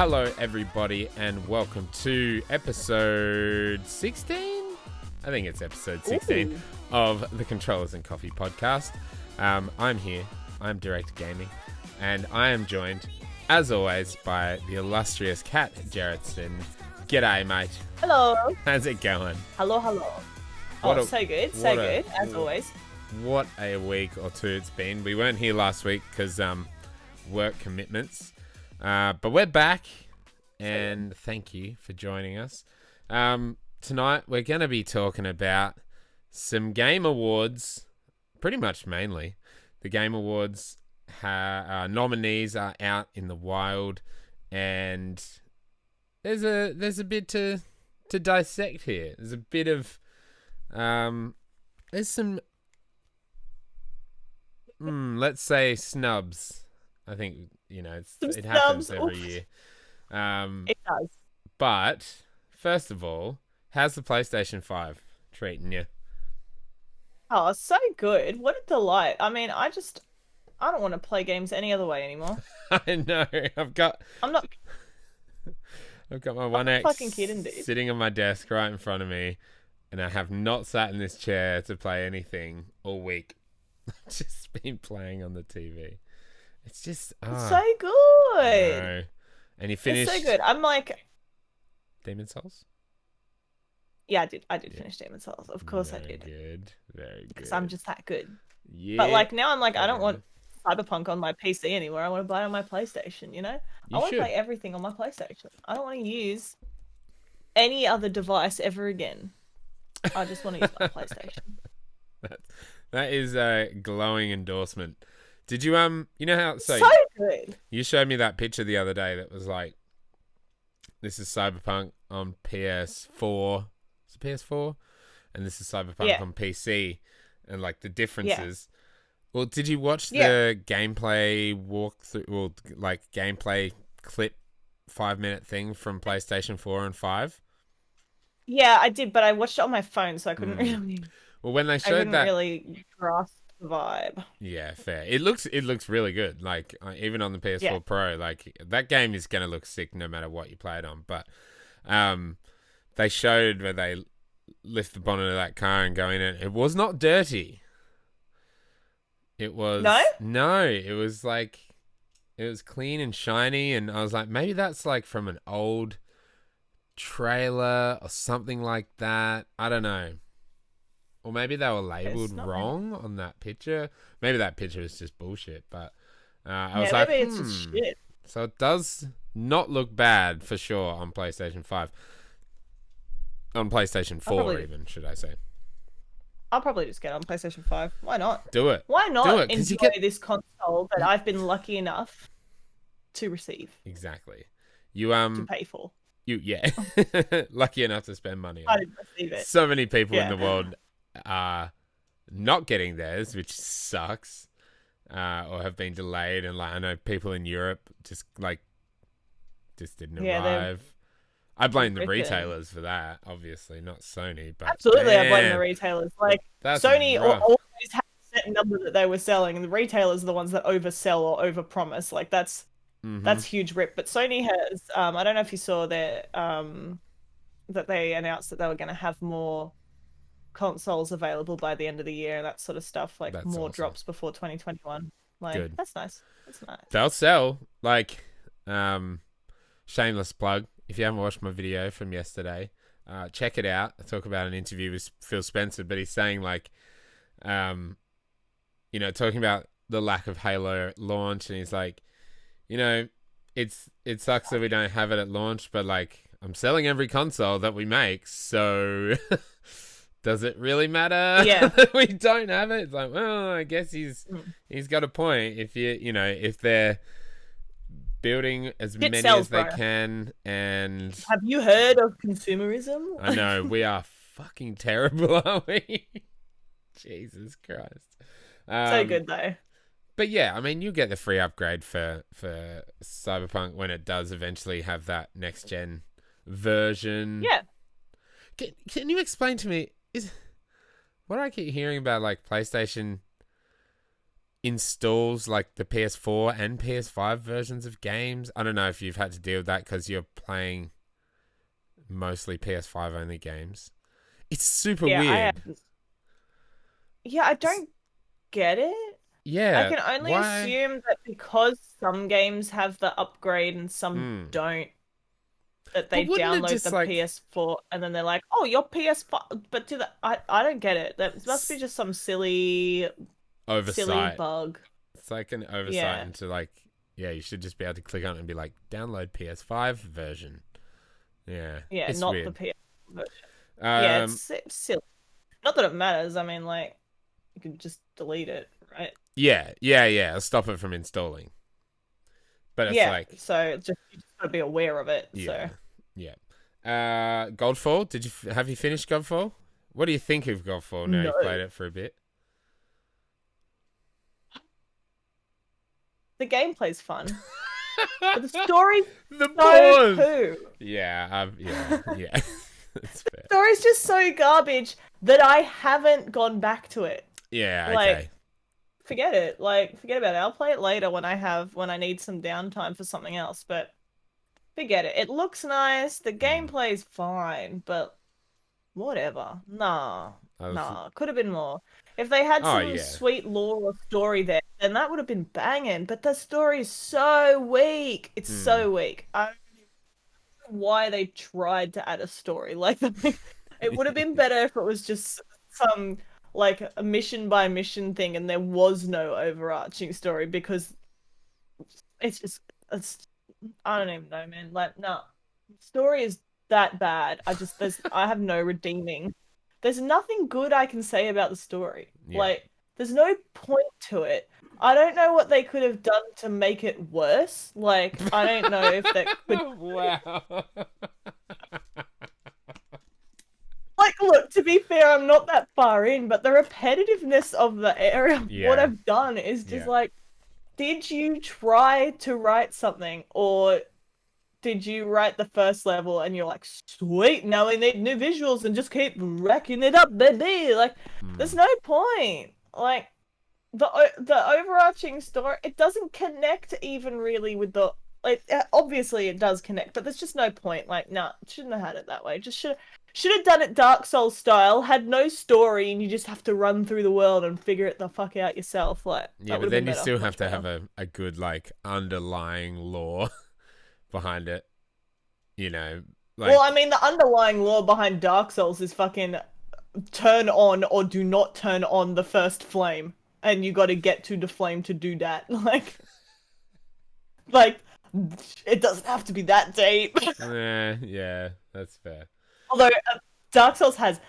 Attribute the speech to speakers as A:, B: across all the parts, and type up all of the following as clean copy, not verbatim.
A: Hello, everybody, and welcome to episode 16? I think it's episode 16 of the Controllers and Coffee podcast. I'm here. I'm Direckt Gaming, and I am joined, as always, by the illustrious Kat Jarrettson. G'day, mate.
B: Hello.
A: How's it going?
B: Hello. So good, as always.
A: What a week or two it's been. We weren't here last week because work commitments. But we're back, and thank you for joining us. Tonight, we're going to be talking about some game awards, pretty much mainly. The game awards nominees are out in the wild, and there's a bit to dissect here. There's a bit of... there's some... let's say snubs. I think, it happens every year.
B: It does.
A: But, first of all, how's the PlayStation 5 treating you?
B: Oh, so good. What a delight. I mean, I don't want to play games any other way anymore.
A: I know. I've got my One X
B: fucking kidding, dude.
A: Sitting on my desk right in front of me, and I have not sat in this chair to play anything all week. I've just been playing on the TV. It's just
B: so good.
A: No. And you finished.
B: It's so good. I'm like
A: Demon Souls?
B: Yeah, I did finish Demon Souls. Of course I did.
A: Very good.
B: Because I'm just that good.
A: Yeah.
B: But like now I'm like I don't want Cyberpunk on my PC anymore. I want to buy it on my PlayStation, I want to play everything on my PlayStation. I don't want to use any other device ever again. I just want to use my PlayStation.
A: That is a glowing endorsement. Did you you know how
B: so good.
A: You showed me that picture the other day that was like, this is Cyberpunk on PS4. Is it PS4? And this is Cyberpunk on PC, and like the differences. Yeah. Well, did you watch the gameplay walkthrough, or like gameplay clip 5-minute thing from PlayStation 4 and 5?
B: Yeah, I did, but I watched it on my phone, so I couldn't really.
A: Well, when they showed
B: I couldn't really grasp the vibe.
A: Yeah, fair. It looks really good. Like even on the PS4 Pro, like that game is gonna look sick no matter what you play it on. But they showed where they lift the bonnet of that car and go in it. It was not dirty. It was no. It was like it was clean and shiny, and I was like, maybe that's like from an old trailer or something like that. I don't know. Or maybe they were labelled wrong on that picture. Maybe that picture is just bullshit. But I was like,
B: maybe it's just shit.
A: So it does not look bad for sure on PlayStation 5. On PlayStation 4 even, should I say.
B: I'll probably just get it on PlayStation 5. Why not?
A: Do it.
B: Why not enjoy this console that I've been lucky enough to receive?
A: Exactly.
B: To pay for.
A: Lucky enough to spend money on.
B: I didn't receive it.
A: So many people in the world are not getting theirs, which sucks, or have been delayed, and like I know people in Europe just didn't arrive. I blame the retailers for that, obviously, not Sony. But
B: absolutely, I blame the retailers. Like Sony
A: rough.
B: always had a set number that they were selling, and the retailers are the ones that oversell or overpromise. Like that's huge rip. But Sony has, I don't know if you saw that they announced that they were going to have more consoles available by the end of the year and that sort of stuff. Like that's more awesome. Drops before 2021. Like good. That's nice.
A: They'll sell. Like, shameless plug. If you haven't watched my video from yesterday, check it out. I talk about an interview with Phil Spencer, but he's saying like, talking about the lack of Halo launch, and he's like, it sucks that we don't have it at launch, but like I'm selling every console that we make, so does it really matter that we don't have it? It's like, well, I guess he's got a point. If if they're building as many as they can, and
B: have you heard of consumerism?
A: I know we are fucking terrible, aren't we? Jesus Christ.
B: So good though.
A: But yeah, I mean, you get the free upgrade for Cyberpunk when it does eventually have that next gen version.
B: Yeah.
A: Can you explain to me what I keep hearing about like PlayStation installs like the PS4 and PS5 versions of games. I don't know if you've had to deal with that because you're playing mostly PS5 only games. It's super weird.
B: I don't get it.
A: Yeah.
B: I can only assume that because some games have the upgrade and some don't, that they download the PS4 and then they're like, "Oh, your PS5." But I don't get it. That must be just some silly bug.
A: It's like an oversight into like, you should just be able to click on it and be like, "Download PS5 version." Yeah.
B: Yeah,
A: it's
B: not
A: weird.
B: the PS version. It's silly. Not that it matters. I mean, like, you can just delete it, right?
A: Yeah. I'll stop it from installing. But it's like,
B: so you just gotta be aware of it.
A: Yeah. Godfall. Have you finished Godfall? What do you think of Godfall now you've played it for a bit?
B: The gameplay's fun. But the story's poo.
A: Yeah.
B: The story's just so garbage that I haven't gone back to it.
A: Yeah, okay.
B: Forget it. Forget about it. I'll play it later when I need some downtime for something else, but forget it. It looks nice, the gameplay's fine, but whatever. Nah. Could have been more. If they had some sweet lore or story there, then that would have been banging, but the story is so weak. It's so weak. I don't know why they tried to add a story. It would have been better if it was just some a mission by mission thing and there was no overarching story, because it's I don't even know, man. Story is that bad. I have no redeeming. There's nothing good I can say about the story. Yeah. There's no point to it. I don't know what they could have done to make it worse. I don't know if that could.
A: Wow.
B: Look, to be fair, I'm not that far in, but the repetitiveness of the area of what I've done is just did you try to write something, or did you write the first level and you're like, sweet, now we need new visuals and just keep racking it up, baby? There's no point. The overarching story, it doesn't connect even really with the. Obviously it does connect, but there's just no point. Shouldn't have had it that way. Just should have done it Dark Souls style, had no story, and you just have to run through the world and figure it the fuck out yourself.
A: But then you still have to have a good underlying lore behind it. Well,
B: I mean, the underlying lore behind Dark Souls is fucking turn on or do not turn on the first flame, and you got to get to the flame to do that. It doesn't have to be that deep.
A: Yeah, that's fair.
B: Although Dark Souls has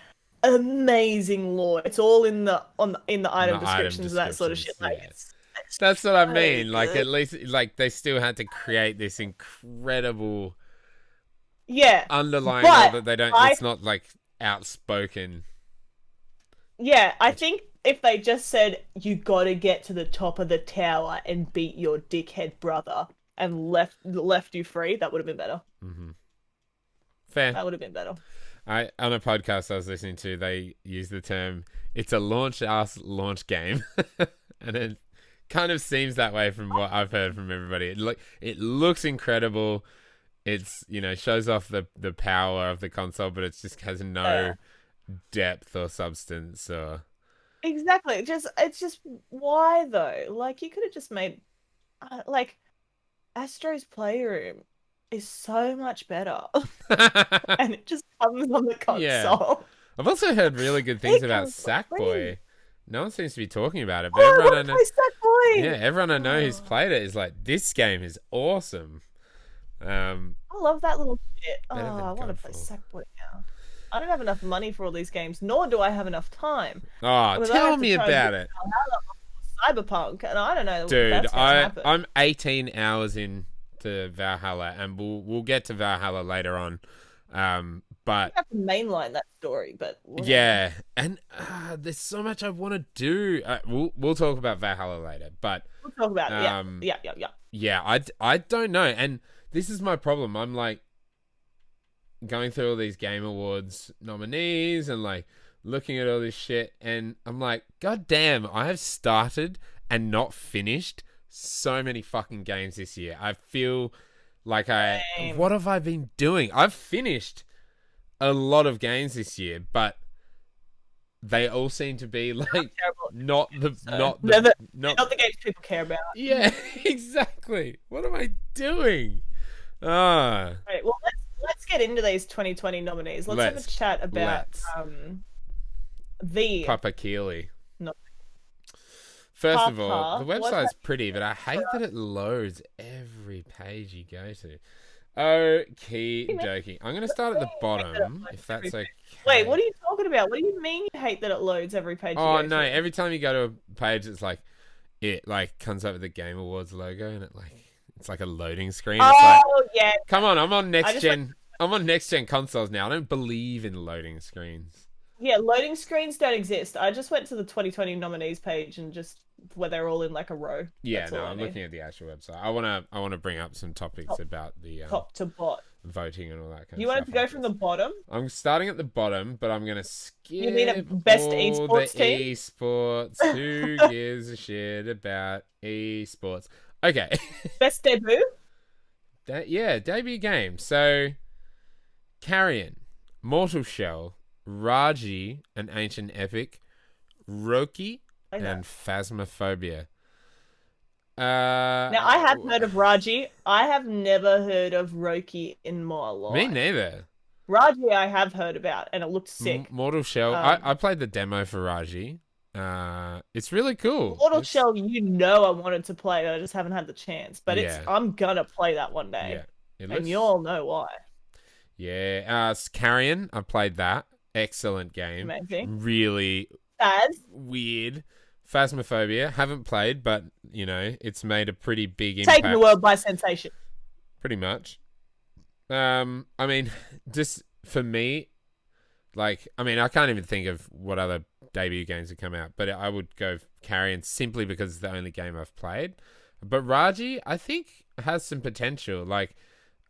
B: amazing lore. It's all in the item descriptions and that sort of shit.
A: That's what I mean. At least they still had to create this incredible underlying lore that they don't. It's not outspoken.
B: Yeah, I think if they just said you got to get to the top of the tower and beat your dickhead brother and left you free, that would have been better.
A: Mm-hmm. Fair.
B: That would have been better.
A: On a podcast I was listening to, they use the term, it's a launch-ass launch game. And it kind of seems that way from what I've heard from everybody. It looks incredible. It's, shows off the power of the console, but it just has no depth or substance or...
B: Exactly. It's just, why though? You could have just made... Astro's Playroom is so much better. And it just comes on the console. Yeah.
A: I've also heard really good things about Sackboy. No one seems to be talking about it, but
B: everyone I know,
A: Sackboy! Yeah, everyone I know who's played it is like, this game is awesome.
B: I love that little shit. I want to play Sackboy now. I don't have enough money for all these games, nor do I have enough time.
A: Oh, tell me about it.
B: Cyberpunk, and I don't know.
A: Dude, I'm 18 hours in to Valhalla, and we'll get to Valhalla later on. But
B: I have to mainline that story, but
A: yeah, and there's so much I want to do. We'll talk about Valhalla later, but
B: we'll talk about it. Yeah.
A: Yeah, I don't know, and this is my problem. I'm going through all these Game Awards nominees and looking at all this shit, and I'm like, God damn, I have started and not finished so many fucking games this year. I feel like what have I been doing? I've finished a lot of games this year, but they all seem to be like not the
B: games people care about.
A: Yeah, exactly. What am I doing? Right,
B: well, let's get into these 2020 nominees. Let's have a chat about the
A: Papa Keely.
B: No.
A: First of all, the website's pretty, but I hate that it loads every page you go to. Okie dokie. I'm going to start at the bottom, if that's okay.
B: Wait, what are you talking about? What do you mean you hate that it loads every page?
A: Oh, no. Every time you go to a page, it's like, it like comes up with the Game Awards logo, and it's like a loading screen.
B: Oh, yeah.
A: Come on, I'm on next gen consoles now. I don't believe in loading screens.
B: Yeah, loading screens don't exist. I just went to the 2020 nominees page and just where they're all in like a row.
A: Yeah, no, I'm looking at the actual website. I wanna bring up some topics about the
B: top to bot
A: voting and all that kind of stuff.
B: You wanted to go from the bottom?
A: I'm starting at the bottom, but I'm gonna skip.
B: You mean a best esports team?
A: Esports. Who gives a shit about esports? Okay.
B: Best debut?
A: Debut game. So, Carrion, Mortal Shell, Raji, an Ancient Epic, Roki, and Phasmophobia.
B: Now, I have heard of Raji. I have never heard of Roki in my life.
A: Me neither.
B: Raji I have heard about, and it looked sick.
A: Mortal Shell. I played the demo for Raji. It's really cool.
B: Mortal Shell, I wanted to play, but I just haven't had the chance. But I'm gonna play that one day. Yeah, and you all know why.
A: Yeah, Carrion, I played that. Excellent game.
B: Amazing.
A: Really weird. Phasmophobia, haven't played, but, it's made a pretty big impact.
B: Taking the world by sensation.
A: Pretty much. I mean, just for me, I can't even think of what other debut games have come out, but I would go Carrion simply because it's the only game I've played. But Raji, I think, has some potential. I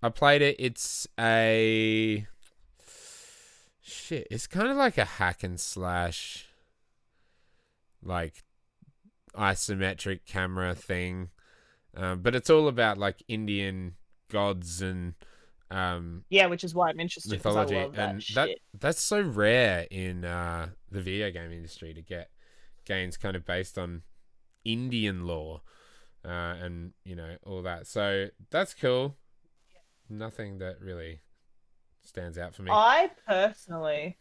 A: played it. It's it's kind of like a hack and slash, isometric camera thing. But it's all about, Indian gods and...
B: which is why I'm interested. Mythology, I love that shit.
A: That's so rare in the video game industry to get games kind of based on Indian lore, and all that. So that's cool. Nothing that really stands out for me.
B: I personally,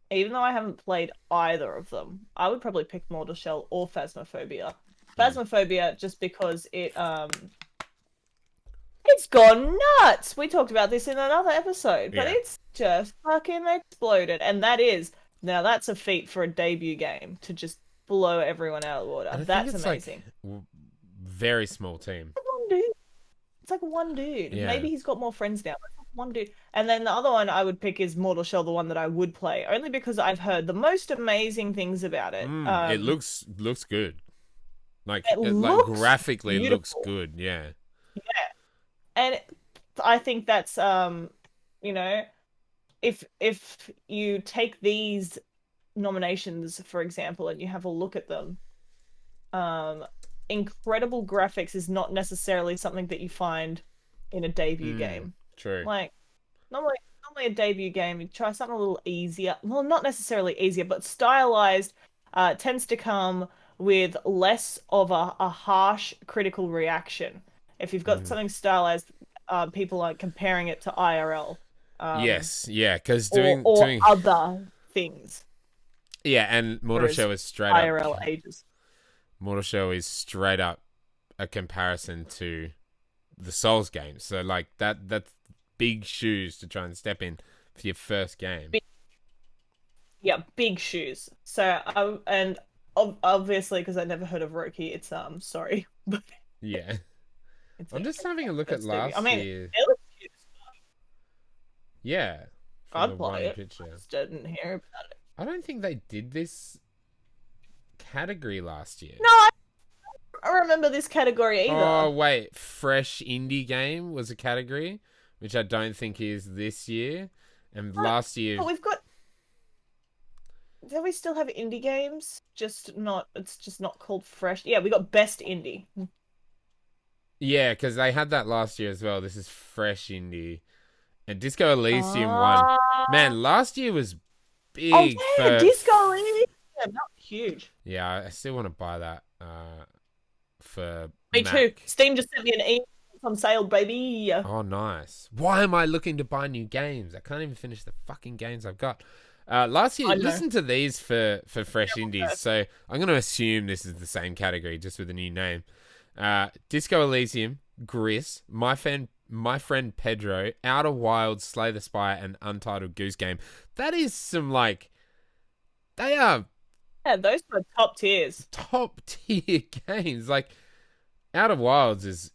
B: even though I haven't played either of them, I would probably pick Mortal Shell or Phasmophobia. Phasmophobia, just because it's gone nuts. We talked about this in another episode, but it's just fucking exploded. And that's a feat for a debut game to just blow everyone out of the water. That's amazing.
A: Very small team.
B: It's like one dude.
A: Yeah.
B: Maybe he's got more friends now. But one dude. And then the other one I would pick is Mortal Shell, the one that I would play, only because I've heard the most amazing things about it.
A: It looks good. Graphically, beautiful. It looks good. Yeah.
B: Yeah. And I think that's if you take these nominations, for example, and you have a look at them, incredible graphics is not necessarily something that you find in a debut game.
A: True.
B: Normally a debut game, you try something a little easier. Well, not necessarily easier, but stylized tends to come with less of a harsh critical reaction. If you've got something stylized, people are comparing it to IRL.
A: Yes, yeah, because doing
B: other things.
A: Yeah, and Mortal Shell is straight
B: IRL
A: up.
B: ages.
A: Mortal Shell is straight up a comparison to the Souls games. So that's big shoes to try and step in for your first game.
B: Big shoes. So obviously, because I never heard of Roki, it's sorry, but
A: yeah. I'm just having a look at last year.
B: It looks cute.
A: Yeah.
B: I'd play it. Picture. I just didn't hear about it.
A: I don't think they did this category last year.
B: No, I don't remember this category either.
A: Oh, wait. Fresh indie game was a category, which I don't think is this year. And last year...
B: But we've got... do we still have indie games? It's just not called fresh. Yeah, we got best indie.
A: Yeah, because they had that last year as well. This is fresh indie. And Disco Elysium won.
B: Ah.
A: Man, last year was
B: Oh
A: big
B: yeah,
A: for.
B: Disco Elysium. That was huge.
A: Yeah, I still want to buy that for
B: Me too.
A: Mac.
B: Steam just sent me an email. It's on sale, baby.
A: Oh, nice. Why am I looking to buy new games? I can't even finish the fucking games I've got. Last year, listen to these for fresh indies. So I'm going to assume this is the same category, just with a new name. Disco Elysium, Gris, My Friend Pedro, Outer Wilds, Slay the Spire, and Untitled Goose Game. That is some, like... They are...
B: Yeah, those are top tiers.
A: Top tier games. Like, Outer Wilds is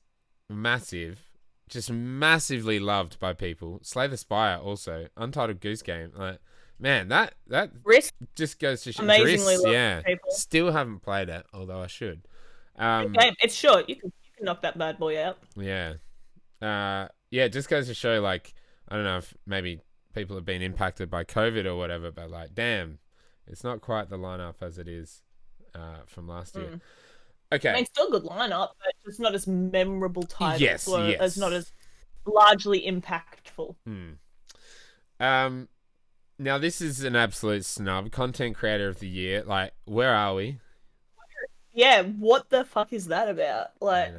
A: massive. Just massively loved by people. Slay the Spire also. Untitled Goose Game. Like, man, that
B: Risk
A: just goes to show.
B: amazingly loved
A: Yeah.
B: people.
A: Still haven't played it, although I should.
B: Game. It's short. You can knock that bad boy out.
A: Yeah. Yeah, it just goes to show, like, I don't know if maybe people have been impacted by COVID or whatever, but, like, damn, it's not quite the lineup as it is from last year. Okay.
B: I mean, still a good lineup, but just not as memorable titles.
A: Yes.
B: As not as largely impactful.
A: Now, this is an absolute snub. Content Creator of the Year. Like, where are we?
B: Yeah, what the fuck is that about? Like,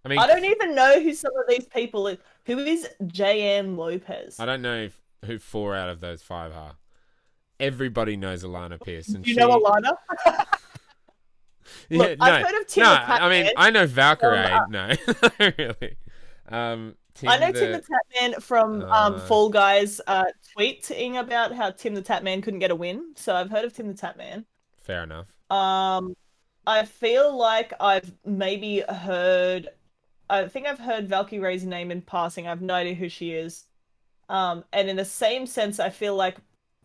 A: I mean,
B: I don't even know who some of these people are. Who is J.M. Lopez?
A: I don't know who 4 out of those 5 are. Everybody knows Alana Pierce. And
B: you know Alana? Look, I've heard of Tim the Tatman.
A: I mean, I know Valkyrie. No, really.
B: I know Tim the Tatman from Fall Guys tweeting about how Tim the Tatman couldn't get a win. So I've heard of Tim the Tatman.
A: Fair enough.
B: I feel like I've maybe heard... I think I've heard Valkyrie's name in passing. I have no idea who she is. And in the same sense, I feel like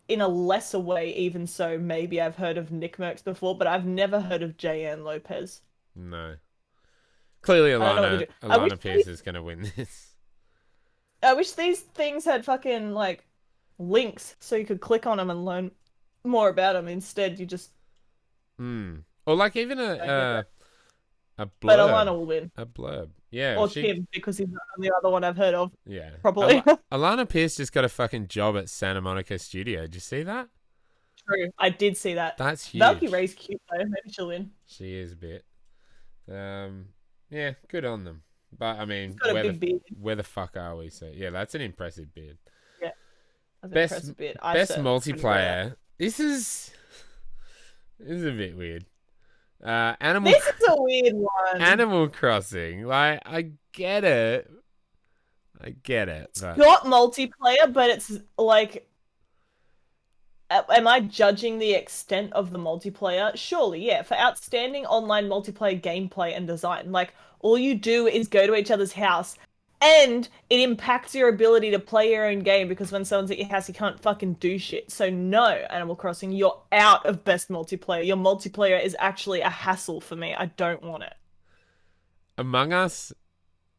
B: in a lesser way, even so, maybe I've heard of Nick Merckx before, but I've never heard of J.N. Lopez.
A: No. Clearly, Alana Pierce is going to win this.
B: I wish these things had fucking, like, links so you could click on them and learn more about them. Instead, you just...
A: Or, like, even a blurb.
B: But Alana will win.
A: A blurb. Yeah.
B: Or Tim, because he's the other one I've heard of.
A: Yeah.
B: Probably.
A: Alana Pierce just got a fucking job at Santa Monica Studio. Did you see that?
B: True. I did see that.
A: That's huge.
B: Valkyrie's cute, though. Maybe she'll win.
A: She is a bit. Yeah, good on them. But, I mean, where the fuck are we? So, yeah, that's an impressive beard.
B: Yeah.
A: Best multiplayer. This is a bit weird.
B: This is a weird one.
A: Animal Crossing. Like, I get it.
B: It's got multiplayer, but it's like... Am I judging the extent of the multiplayer? Surely, yeah. For outstanding online multiplayer gameplay and design. Like, all you do is go to each other's house, and it impacts your ability to play your own game, because when someone's at your house, you can't fucking do shit. So no, Animal Crossing, you're out of best multiplayer. Your multiplayer is actually a hassle for me. I don't want it.
A: Among Us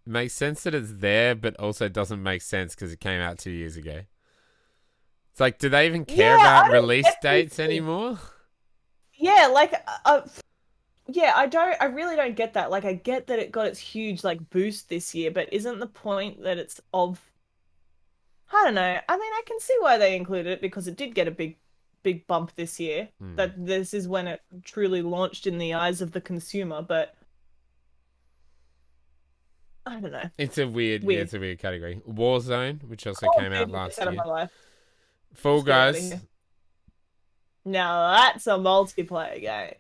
A: makes sense that it's there, but also doesn't make sense because it came out 2 years ago. It's like, do they even care about release dates anymore?
B: Yeah, like... Yeah, I really don't get that. Like, I get that it got its huge, like, boost this year, but isn't the point that it's of... I don't know. I mean, I can see why they included it, because it did get a big bump this year. That this is when it truly launched in the eyes of the consumer, but... I don't know.
A: It's a weird. Yeah, it's a weird category. Warzone, which also came out last year. Out of my life. Fall Guys.
B: Now that's a multiplayer game.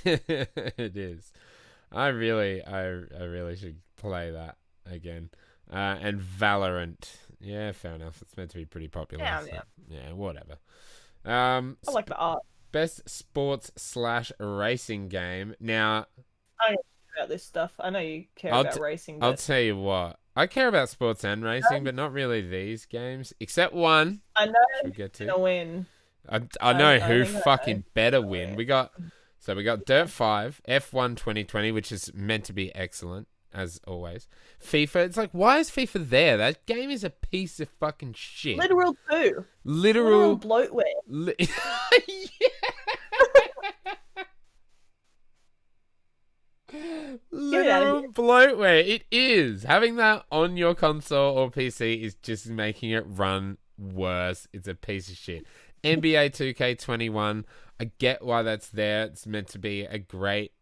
A: It is. I really should play that again. And Valorant. Yeah, fair enough. It's meant to be pretty popular. Yeah, whatever.
B: I like the art.
A: Best sports/racing game. Now,
B: I don't care about this stuff. I know you care about racing. But...
A: I'll tell you what. I care about sports and racing, but not really these games. Except one.
B: I know who's gonna win.
A: I know who fucking better win. We got Dirt 5, F1 2020, which is meant to be excellent, as always. FIFA, it's like, why is FIFA there? That game is a piece of fucking shit.
B: Literal poo.
A: Literal
B: bloatware.
A: bloatware. It is. Having that on your console or PC is just making it run worse. It's a piece of shit. NBA 2K21. I get why that's there. It's meant to be a great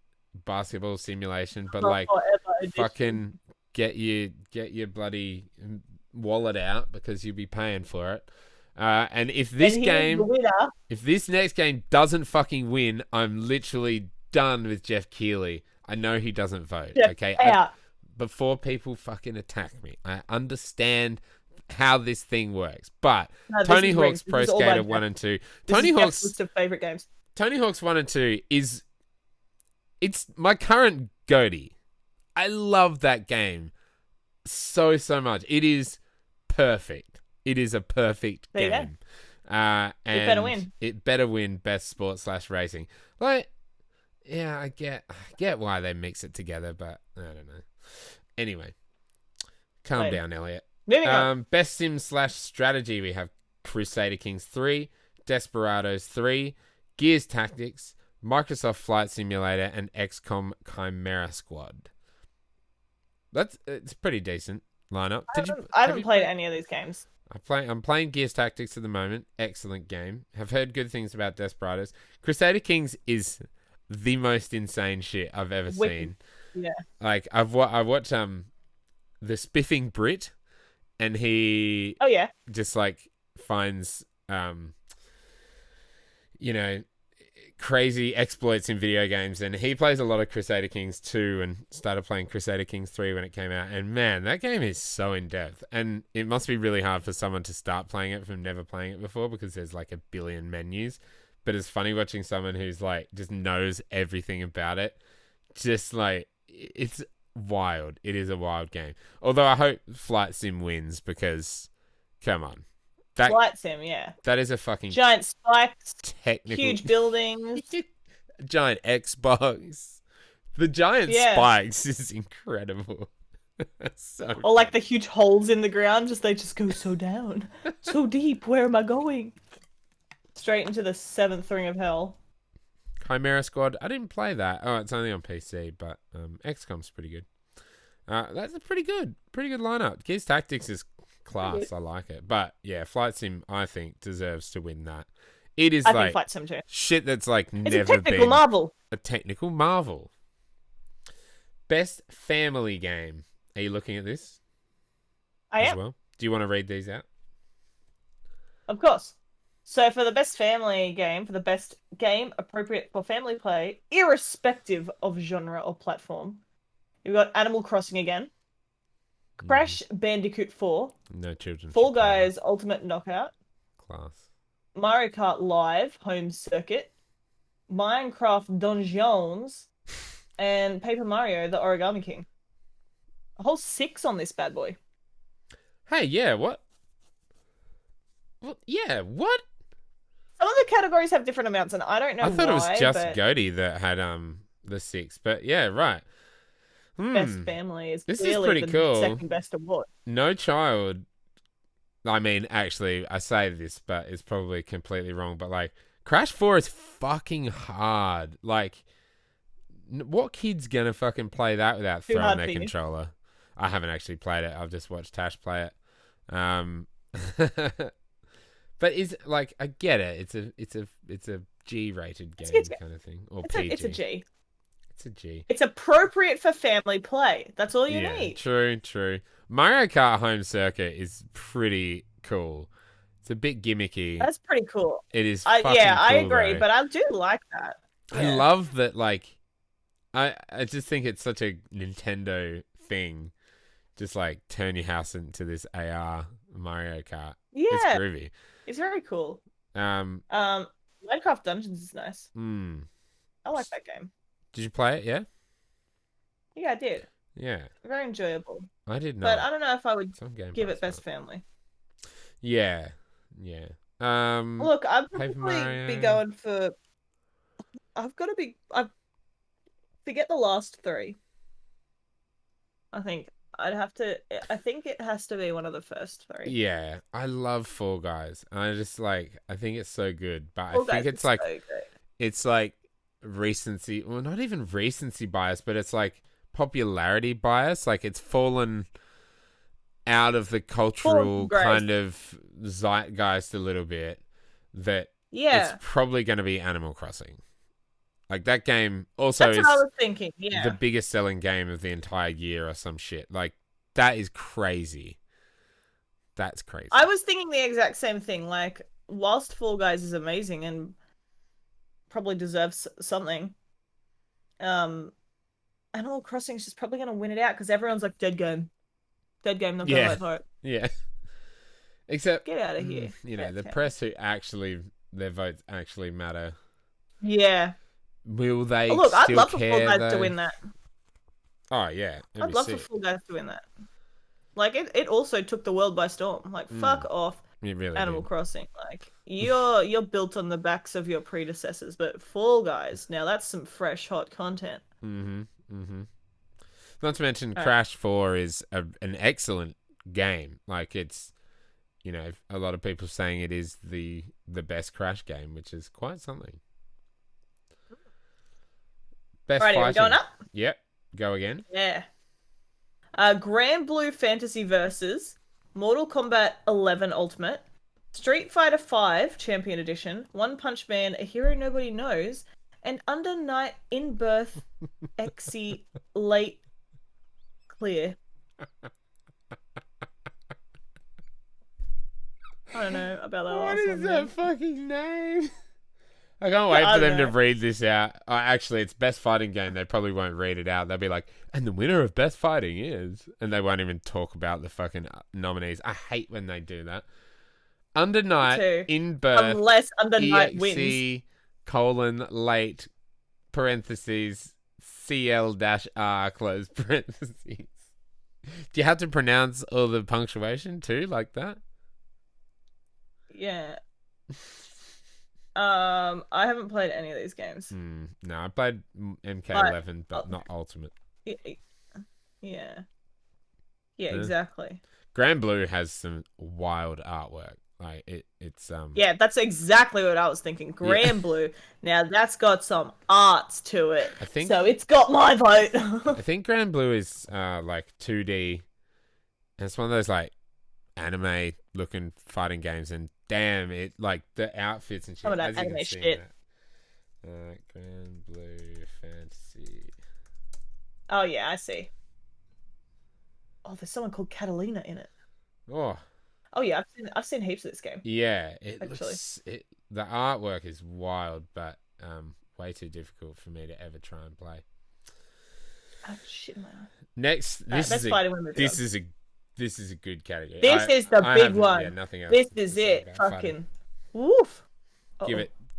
A: basketball simulation, but like, fucking get your bloody wallet out because you'll be paying for it. And if this next game doesn't fucking win, I'm literally done with Jeff Keighley. I know he doesn't vote. Okay, before people fucking attack me, I understand how this thing works. But Tony Hawk's Pro Skater 1 and 2, Tony Hawk's list of favorite games. Tony Hawk's 1 and 2 it's my current goatee. I love that game so much. It is perfect. It is a perfect game. And it better win. It better win best sport / racing. Like, yeah, I get why they mix it together, but I don't know. Anyway, calm down, Elliot. Best sim / strategy, we have Crusader Kings 3, Desperados 3, Gears Tactics, Microsoft Flight Simulator, and XCOM Chimera Squad. It's pretty decent lineup.
B: I haven't played any of these games.
A: I'm playing Gears Tactics at the moment. Excellent game. Have heard good things about Desperados. Crusader Kings is the most insane shit I've ever seen.
B: Yeah.
A: Like I watch the Spiffing Brit, and he just like finds crazy exploits in video games, and he plays a lot of Crusader Kings 2 and started playing Crusader Kings 3 when it came out, and man, that game is so in-depth, and it must be really hard for someone to start playing it from never playing it before because there's like a billion menus. But it's funny watching someone who's like just knows everything about it. Just like, it's wild. It is a wild game. Although I hope Flight Sim wins because, come on.
B: Flight Sim, yeah.
A: That is a fucking
B: giant spikes,
A: technical,
B: huge buildings,
A: giant Xbox. The giant spikes is incredible.
B: Or like the huge holes in the ground, they just go so down, so deep. Where am I going? Straight into the 7th ring of hell.
A: Chimera Squad. I didn't play that. Oh, it's only on PC, but XCOM's pretty good. That's a pretty good lineup. Gears Tactics is class. I like it. But yeah, Flight Sim, I think, deserves to win that. It is like Flight Sim too. Shit that's like
B: it's
A: never been
B: a technical marvel.
A: A technical marvel. Best family game. Are you looking at this?
B: I am.
A: Well? Do you want to read these out?
B: Of course. So for the best family game, for the best game appropriate for family play, irrespective of genre or platform, you've got Animal Crossing again, Crash Bandicoot 4,
A: no children,
B: Fall Guys Ultimate Knockout,
A: class,
B: Mario Kart Live Home Circuit, Minecraft Dungeons, and Paper Mario the Origami King. A whole 6 on this bad boy.
A: Hey, yeah, what? Well, yeah, what?
B: Some of the categories have different amounts, and I don't know why.
A: I thought it was just Goaty that had the 6, but yeah, right.
B: Best family is
A: this
B: clearly
A: is pretty
B: the
A: cool.
B: second best award.
A: No Child. I mean, actually, I say this, but it's probably completely wrong. But like, Crash 4 is fucking hard. Like, what kid's gonna fucking play that without throwing their controller? I haven't actually played it. I've just watched Tash play it. But is like, I get it. It's a G-rated game kind of thing, or PG.
B: It's a G.
A: It's a G.
B: It's appropriate for family play. That's all you need.
A: True. Mario Kart Home Circuit is pretty cool. It's a bit gimmicky.
B: That's pretty cool.
A: It is. Fucking cool,
B: I agree,
A: though.
B: but I do like that.
A: I love that. Like, I just think it's such a Nintendo thing. Just like turn your house into this AR Mario Kart.
B: Yeah,
A: it's groovy.
B: It's very cool. Minecraft Dungeons is nice. I like that game.
A: Did you play it? Yeah.
B: Yeah, I did.
A: Yeah.
B: Very enjoyable.
A: I did not.
B: But I don't know if I would give it best family.
A: Yeah.
B: Look, I'd probably be going for. I forget the last 3. I think it has to be one of the first 3.
A: Yeah, I love Fall Guys. I think it's so good, but I think it's like recency, well, not even recency bias, but it's like popularity bias. Like, it's fallen out of the
B: Full
A: cultural
B: grace.
A: kind of zeitgeist a little bit. That
B: Yeah.
A: it's probably going to be Animal Crossing. Like, that game also
B: That's
A: is
B: what I was thinking. Yeah.
A: the biggest selling game of the entire year or some shit. Like, that is crazy. That's crazy.
B: I was thinking the exact same thing. Like, whilst Fall Guys is amazing and probably deserves something, Animal Crossing is just probably going to win it out because everyone's like, dead game. Dead game, not going to vote for it.
A: Yeah. Except,
B: get out of here.
A: You know, the press who actually, their votes actually matter.
B: Yeah.
A: Will they
B: look,
A: still
B: I'd love for
A: care,
B: Fall Guys
A: though?
B: to win that.
A: Oh, yeah.
B: I'd love for Fall Guys to win that. Like, it also took the world by storm. Like, fuck off,
A: it really
B: Animal
A: did.
B: Crossing. Like, you're built on the backs of your predecessors, but Fall Guys, now that's some fresh, hot content.
A: Not to mention, Crash 4 is an excellent game. Like, it's, you know, a lot of people saying it is the best Crash game, which is quite something. Best
B: Righty,
A: fighting.
B: we're going up?
A: Yep. Go again.
B: Yeah. Grand Blue Fantasy Versus, Mortal Kombat 11 Ultimate, Street Fighter V Champion Edition, One Punch Man, A Hero Nobody Knows, and Under Night in Birth Exy Late Clear. I don't know about that.
A: What is that fucking name? I can't wait for them to read this out. Actually, it's best fighting game. They probably won't read it out. They'll be like, and the winner of best fighting is... And they won't even talk about the fucking nominees. I hate when they do that. Under Night, in Birth,
B: unless Under Night
A: wins. Late, parentheses, CL-R, close parentheses. Do you have to pronounce all the punctuation too, like that?
B: Yeah. I haven't played any of these games.
A: No, I played MK11, but not Ultimate.
B: Yeah, exactly.
A: Grand Blue has some wild artwork. Like it's
B: Yeah, that's exactly what I was thinking. Grand Blue. Now that's got some arts to it. So it's got my vote.
A: I think Grand Blue is like 2D, and it's one of those like anime looking fighting games, and damn it, like the outfits and shit.
B: Some of that anime shit.
A: Grand Blue Fantasy.
B: Oh yeah, I see. Oh, there's someone called Catalina in it. Oh yeah, I've seen heaps of this game.
A: Yeah, the artwork is wild, but way too difficult for me to ever try and play.
B: Oh shit, man.
A: Next, this is a good category.
B: This is the big one.
A: Yeah, nothing else.
B: This is it. Fucking woof.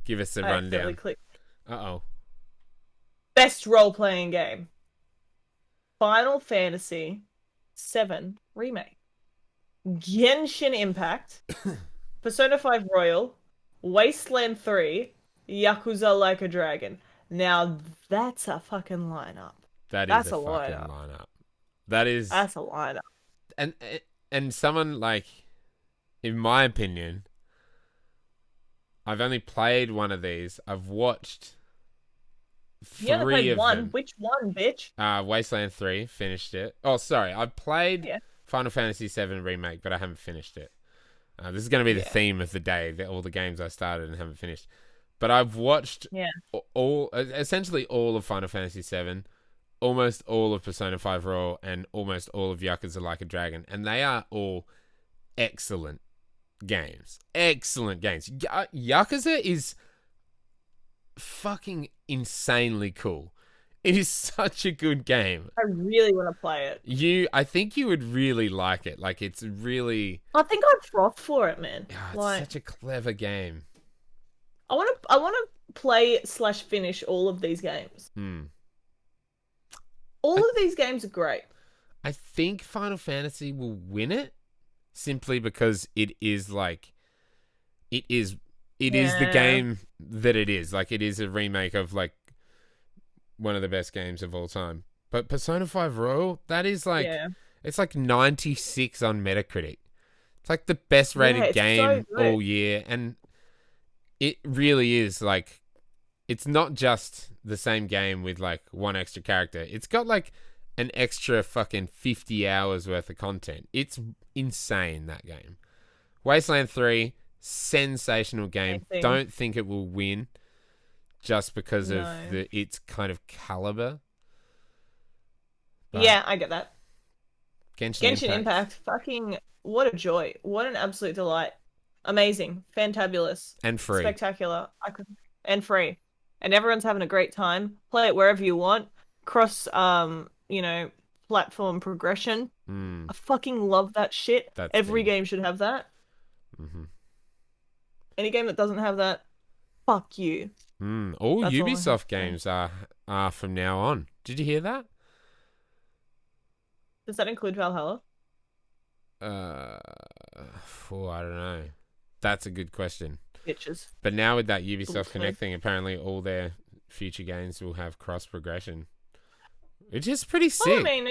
A: Give us a rundown.
B: Uh-oh. Best role-playing game. Final Fantasy VII Remake. Genshin Impact. Persona 5 Royal. Wasteland 3. Yakuza Like a Dragon. Now, that's a fucking lineup.
A: That's a fucking lineup. That's
B: a lineup.
A: And someone, like, in my opinion, I've only played one of these. I've watched
B: You only played one.
A: them.
B: Which one, bitch?
A: Wasteland 3, finished it. Oh, sorry. I've played Final Fantasy VII Remake, but I haven't finished it. This is going to be the theme of the day, all the games I started and haven't finished. But I've watched essentially all of Final Fantasy VII, almost all of Persona 5 Royal, and almost all of Yakuza Like a Dragon. And they are all excellent games. Excellent games. Yakuza is fucking insanely cool. It is such a good game.
B: I really want to play it.
A: I think you would really like it. Like, it's really...
B: I think I'd froth for it, man.
A: It's such a clever game.
B: I want to play / finish all of these games. All of these games are great.
A: I think Final Fantasy will win it simply because it is like... It is the game that it is. Like, it is a remake of, like, one of the best games of all time. But Persona 5 Royal, that is like... It's like 96 on Metacritic. It's like the best rated game all year. And it really is like... It's not just the same game with, like, one extra character. It's got, like, an extra fucking 50 hours worth of content. It's insane, that game. Wasteland 3, sensational game.
B: Amazing.
A: Don't think it will win just because of
B: No.
A: its kind of caliber. But
B: Yeah, I get that.
A: Genshin
B: Genshin
A: Impact.
B: Impact, fucking what a joy. What an absolute delight. Amazing. Fantabulous.
A: And free.
B: Spectacular. And free. And everyone's having a great time. Play it wherever you want. Cross platform progression. I fucking love that shit. Every game should have that.
A: Mm-hmm.
B: Any game that doesn't have that, fuck you.
A: All
B: That's
A: Ubisoft games are from now on. Did you hear that?
B: Does that include Valhalla?
A: I don't know. That's a good question.
B: Bitches.
A: But now with that Ubisoft Connect thing, apparently all their future games will have cross progression, which is pretty sick.
B: Well, I mean,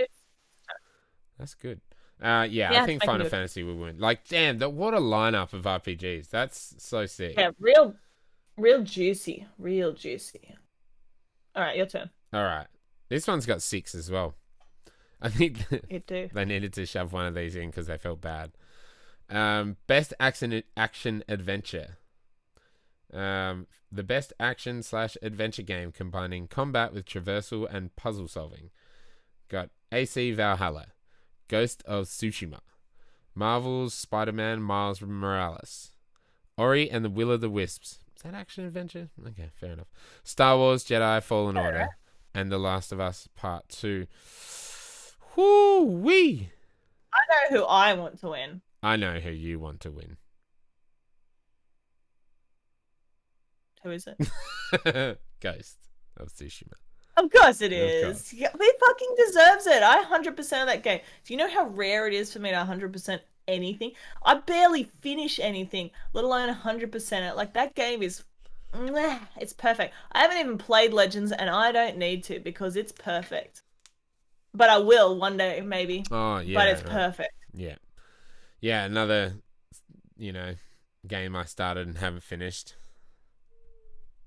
A: that's good. I think Final Fantasy will win. Like, damn, what a lineup of RPGs. That's so sick.
B: Yeah, real juicy. Real juicy. All right, your turn.
A: All right. This one's got 6 as well. I think
B: they
A: needed to shove one of these in because they felt bad. Best action adventure. The best action/adventure game combining combat with traversal and puzzle solving. Got AC Valhalla, Ghost of Tsushima, Marvel's Spider-Man Miles Morales, Ori and the Will of the Wisps. Is that action adventure? Okay, fair enough. Star Wars Jedi Fallen Order and The Last of Us Part 2. Whoo-wee!
B: I know who I want to win.
A: I know who you want to win.
B: Who is it?
A: Ghost of Tsushima.
B: Of course it is. Yeah, he fucking deserves it. I 100% of that game. Do you know how rare it is for me to 100% anything? I barely finish anything, let alone 100% it. Like, that game is... it's perfect. I haven't even played Legends, and I don't need to because it's perfect. But I will one day, maybe.
A: Oh, yeah.
B: But it's perfect.
A: Yeah. Yeah, another, game I started and haven't finished.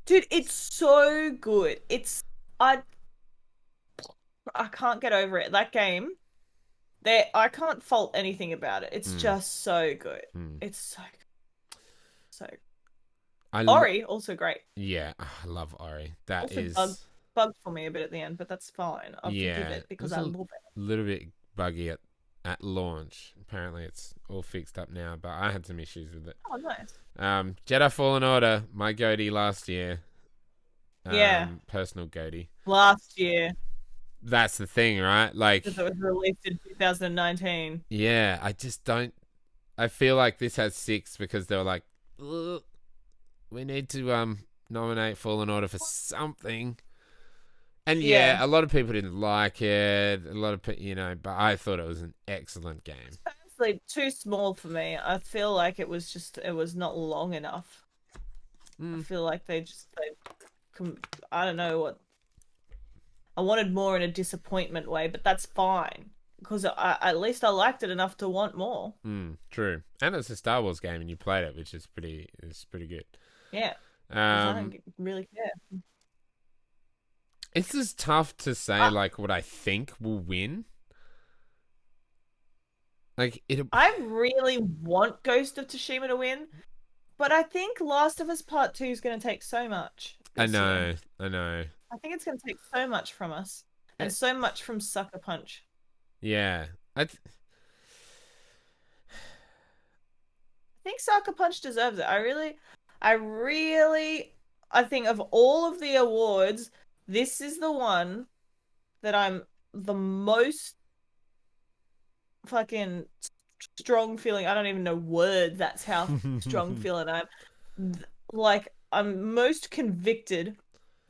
B: Dude, it's so good. I can't get over it. That game, I can't fault anything about it. It's just so good. It's so good. So good. Ori, also great.
A: Yeah, I love Ori. That
B: also
A: is...
B: bugged for me a bit at the end, but that's fine. I'll forgive it because I love it.
A: A little bit buggy at launch. Apparently it's all fixed up now, but I had some issues with it.
B: Oh, nice.
A: Jedi Fallen Order, my goatee last year. Personal goatee.
B: Last year.
A: That's the thing, right? Like,
B: because it was released in 2019.
A: Yeah, I just don't... I feel like this has 6 because they were like, we need to nominate Fallen Order for something. And yeah, a lot of people didn't like it. A lot of people, but I thought it was an excellent game.
B: It's honestly too small for me. I feel like it was not long enough. I feel like I don't know what. I wanted more in a disappointment way, but that's fine because at least I liked it enough to want more.
A: True, and it's a Star Wars game, and you played it, which is pretty good.
B: Yeah, I don't really care.
A: It's just tough to say like what I think will win. Like
B: I really want Ghost of Tsushima to win, but I think Last of Us Part 2 is going to take so much.
A: I know.
B: I think it's going to take so much from us, and so much from Sucker Punch.
A: Yeah, I
B: think Sucker Punch deserves it. I think of all of the awards, this is the one that I'm the most fucking strong feeling. I don't even know words. That's how strong feeling I'm. Like, I'm most convicted.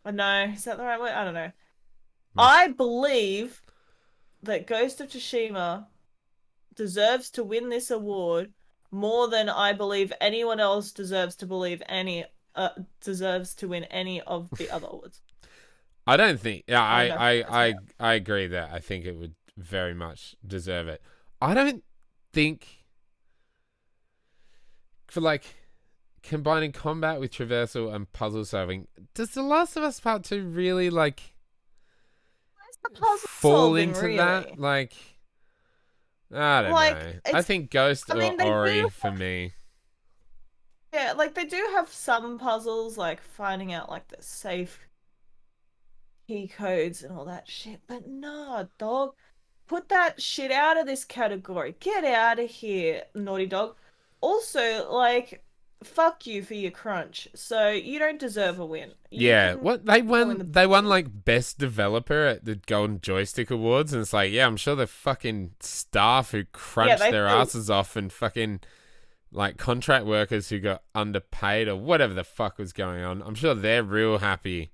B: No, is that the right word? I don't know. I believe that Ghost of Tsushima deserves to win this award more than I believe anyone else deserves to win any of the other awards.
A: I don't think. Yeah, I agree that I think it would very much deserve it. I don't think for like combining combat with traversal and puzzle solving, does The Last of Us Part 2 really like?
B: puzzle
A: fall
B: solving,
A: into that.
B: really.
A: Like, I don't
B: Like,
A: know. I
B: it's,
A: think Ghost
B: I
A: or
B: mean, they
A: Ori
B: do,
A: for me.
B: yeah, like, they do have some puzzles, like, finding out, like, the safe key codes and all that shit, but nah, dog. Put that shit out of this category. Get out of here, Naughty Dog. Also, like, fuck you for your crunch. So you don't deserve a win. You
A: Yeah,
B: can
A: what they
B: go in
A: won?
B: the
A: They won
B: bin.
A: like best developer at the Golden Joystick Awards, and it's like, yeah, I'm sure the fucking staff who
B: Yeah,
A: crunched
B: they
A: their
B: feel,
A: asses off and fucking like contract workers who got underpaid or whatever the fuck was going on. I'm sure they're real happy.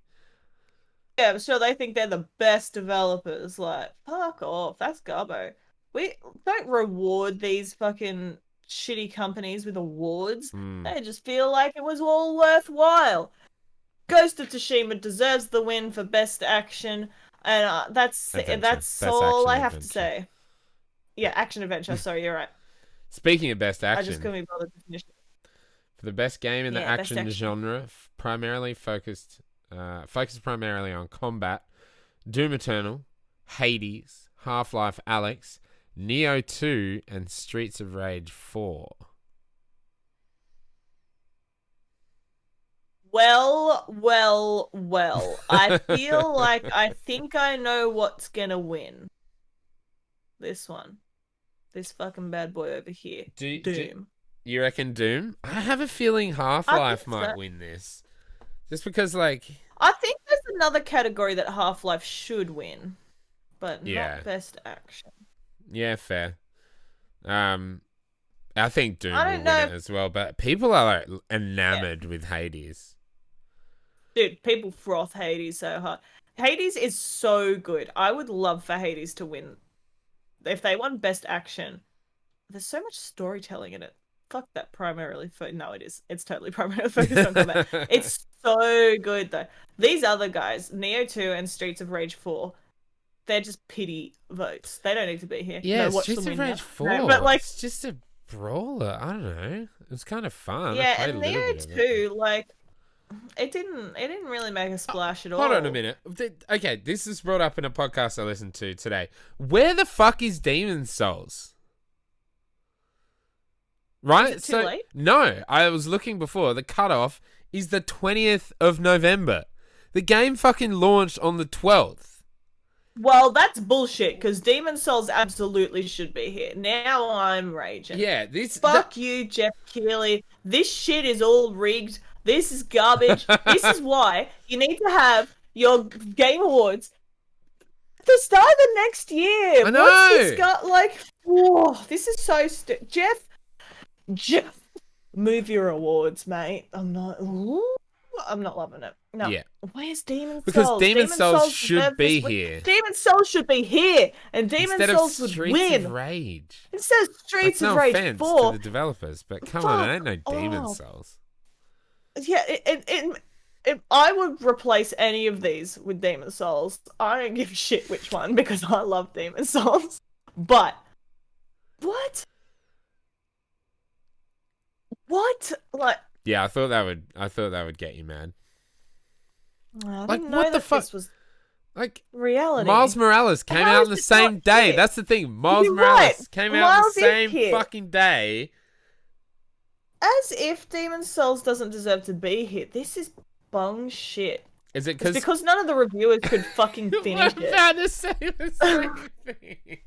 B: yeah, I'm sure they think they're the best developers. Like, fuck off. That's garbo. We don't reward these fucking shitty companies with awards.
A: Mm,
B: They just feel like it was all worthwhile. Ghost of Tsushima deserves the win for best action, and
A: adventure,
B: that's
A: best
B: all
A: action
B: I have to
A: adventure.
B: say.
A: Yeah.
B: Yeah, action adventure. Sorry, you're right.
A: Speaking of best
B: I just
A: action,
B: couldn't be bothered to finish it.
A: for the best game in the
B: Yeah, best
A: action
B: action.
A: genre, primarily focused primarily on combat, Doom Eternal, Hades, Half-Life Alyx, Neo 2, and Streets of Rage 4.
B: Well. I feel like I think I know what's gonna win. This one. This fucking bad boy over here.
A: do
B: Doom.
A: you reckon Doom? I have a feeling
B: I think
A: Half-Life might
B: so.
A: win this. Just because, like,
B: I think there's another category that Half-Life should win, but
A: yeah,
B: not best action.
A: yeah, fair. I think
B: I
A: Doom will
B: don't
A: win
B: know
A: it as well, but people are like enamored with Hades.
B: Dude, people froth Hades so hard. Hades is so good. I would love for Hades to win. If they won Best Action, there's so much storytelling in it. Fuck that primarily no, it is. It's totally primarily focused on combat. It's so good though. These other guys, Neo 2 and Streets of Rage 4, they're just pity votes. They don't need to be here.
A: Yeah,
B: No, watch
A: Streets
B: them
A: of
B: win now.
A: Rage
B: No, but
A: 4.
B: like,
A: It's just a brawler. I don't know. It was kind of fun. I
B: yeah,
A: played a
B: and
A: little
B: Neo
A: bit of it.
B: 2, like, it didn't really make a splash at
A: Hold on a
B: all.
A: minute. Okay, this is brought up in a podcast I listened to today. Where the fuck is Demon Souls? Right?
B: Is it too late?
A: No, I was looking before. The cutoff is the 20th of November. The game fucking launched on the 12th.
B: Well, that's bullshit, because Demon Souls absolutely should be here. Now I'm raging.
A: Yeah,
B: Fuck you, Jeff Keighley. This shit is all rigged. This is garbage. This is why you need to have your Game Awards the start of the next year.
A: I know.
B: What's this got like? Whoa, this is so Jeff, move your awards, mate. I'm not loving it. No.
A: Yeah.
B: Where's Demon
A: Because
B: Souls?
A: Demon Souls should
B: deserve this
A: be
B: win.
A: here.
B: Demon Souls should be here, and Demon
A: Instead
B: Souls
A: of
B: would
A: Streets
B: win.
A: of Rage.
B: It says Streets
A: Like,
B: of
A: no
B: Rage
A: offense
B: 4.
A: to the developers, but come on, it ain't no Demon
B: off.
A: Souls.
B: Yeah, if I would replace any of these with Demon Souls, I don't give a shit which one because I love Demon Souls. But what? What? Like,
A: Yeah, I thought that would get you mad.
B: I
A: Like,
B: didn't
A: what
B: know
A: the
B: that
A: fuck?
B: this was
A: Like,
B: reality.
A: Miles Morales came
B: How
A: out
B: is
A: on the
B: it
A: same
B: not
A: day.
B: hit?
A: That's the thing. Miles
B: You're
A: Morales
B: right.
A: came out on
B: Miles
A: the
B: is
A: same
B: hit.
A: fucking day.
B: As if Demon Souls doesn't deserve to be here. This is bung shit.
A: Is it
B: It's because none of the reviewers could fucking finish
A: I'm
B: it.
A: about to say the same thing.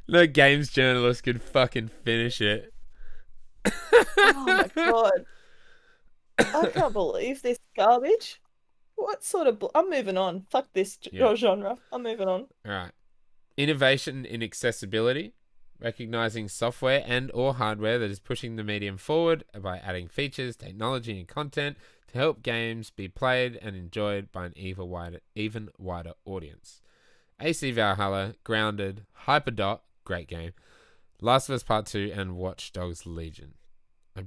A: No games journalist could fucking finish it.
B: Oh my god. I can't believe this garbage. What sort of... I'm moving on. Fuck this genre. I'm moving on.
A: Alright. Innovation in accessibility. Recognizing software and or hardware that is pushing the medium forward by adding features, technology, and content to help games be played and enjoyed by an even wider audience. AC Valhalla, Grounded, Hyperdot, great game, Last of Us Part 2, and Watch Dogs Legion. I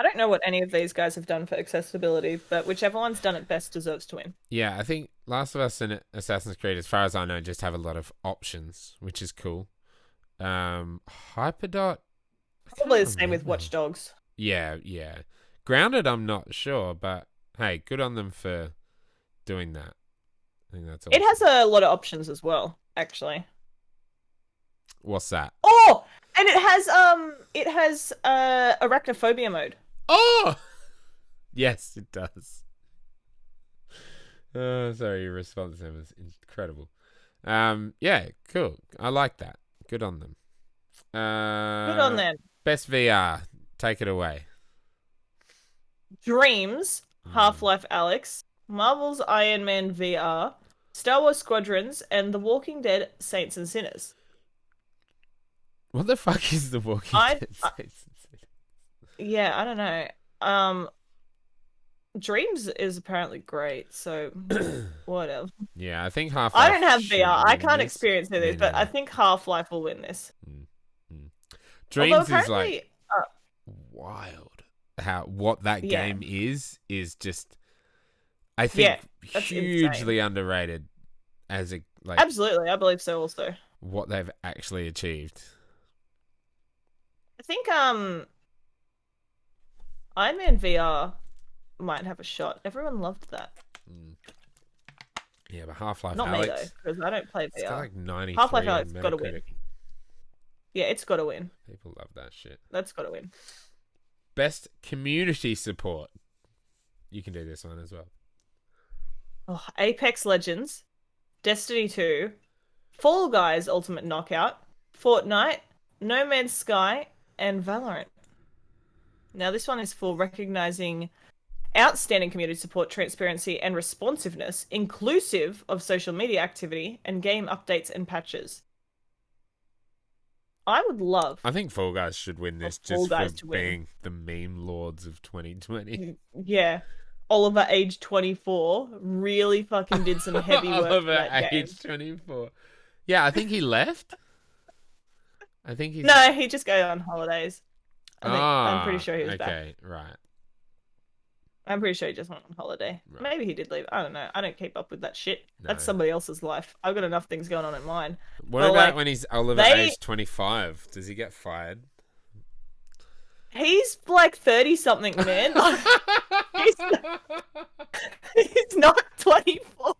B: don't know what any of these guys have done for accessibility, but whichever one's done it best deserves to win.
A: Yeah, I think Last of Us and Assassin's Creed, as far as I know, just have a lot of options, which is cool. Hyperdot,
B: Probably the same with Watch Dogs.
A: Yeah. Grounded, I'm not sure, but hey, good on them for doing that. think that's
B: It
A: awesome.
B: has a lot of options as well, actually.
A: What's that?
B: Oh, and it has arachnophobia mode.
A: Oh, yes, it does. Sorry, your response there was incredible. Yeah, cool. I like that. Good on them.
B: Good on them.
A: Best VR. Take it away.
B: Dreams, Half-Life Alyx, Marvel's Iron Man VR, Star Wars Squadrons, and The Walking Dead Saints and Sinners.
A: What the fuck is The Walking Dead?
B: Yeah, I don't know. Dreams is apparently great, so whatever.
A: Yeah, I think Half-Life.
B: I don't have VR. I can't experience it, but I think Half-Life will win this.
A: Dreams is like wild. What that game is just, I think, hugely underrated as a like.
B: Absolutely, I believe so. Also,
A: what they've actually achieved.
B: I think Iron Man VR might have a shot. Everyone loved that.
A: Yeah, but Half-Life
B: Not
A: Alyx,
B: me though, because I don't play VR.
A: It's got like 93
B: Half-Life
A: on
B: Alyx got to win. Yeah, it's got to win.
A: People love that shit.
B: That's got to win.
A: Best community support. You can do this one as well.
B: Oh, Apex Legends, Destiny 2, Fall Guys Ultimate Knockout, Fortnite, No Man's Sky, and Valorant. Now, this one is for recognizing outstanding community support, transparency, and responsiveness, inclusive of social media activity and game updates and patches. I would love.
A: I think Fall Guys should win this just for being the meme lords of 2020.
B: Yeah. Oliver, age 24, really fucking did some heavy work.
A: Oliver, age 24. Yeah, I think he left. I think he's...
B: No, he just go on holidays. I'm pretty sure he was back.
A: Okay, right.
B: I'm pretty sure he just went on holiday. Right. Maybe he did leave. I don't know. I don't keep up with that shit. No. That's somebody else's life. I've got enough things going on in mine.
A: What about when he's Oliver age 25? Does he get fired?
B: He's like 30-something, man. He's not 24.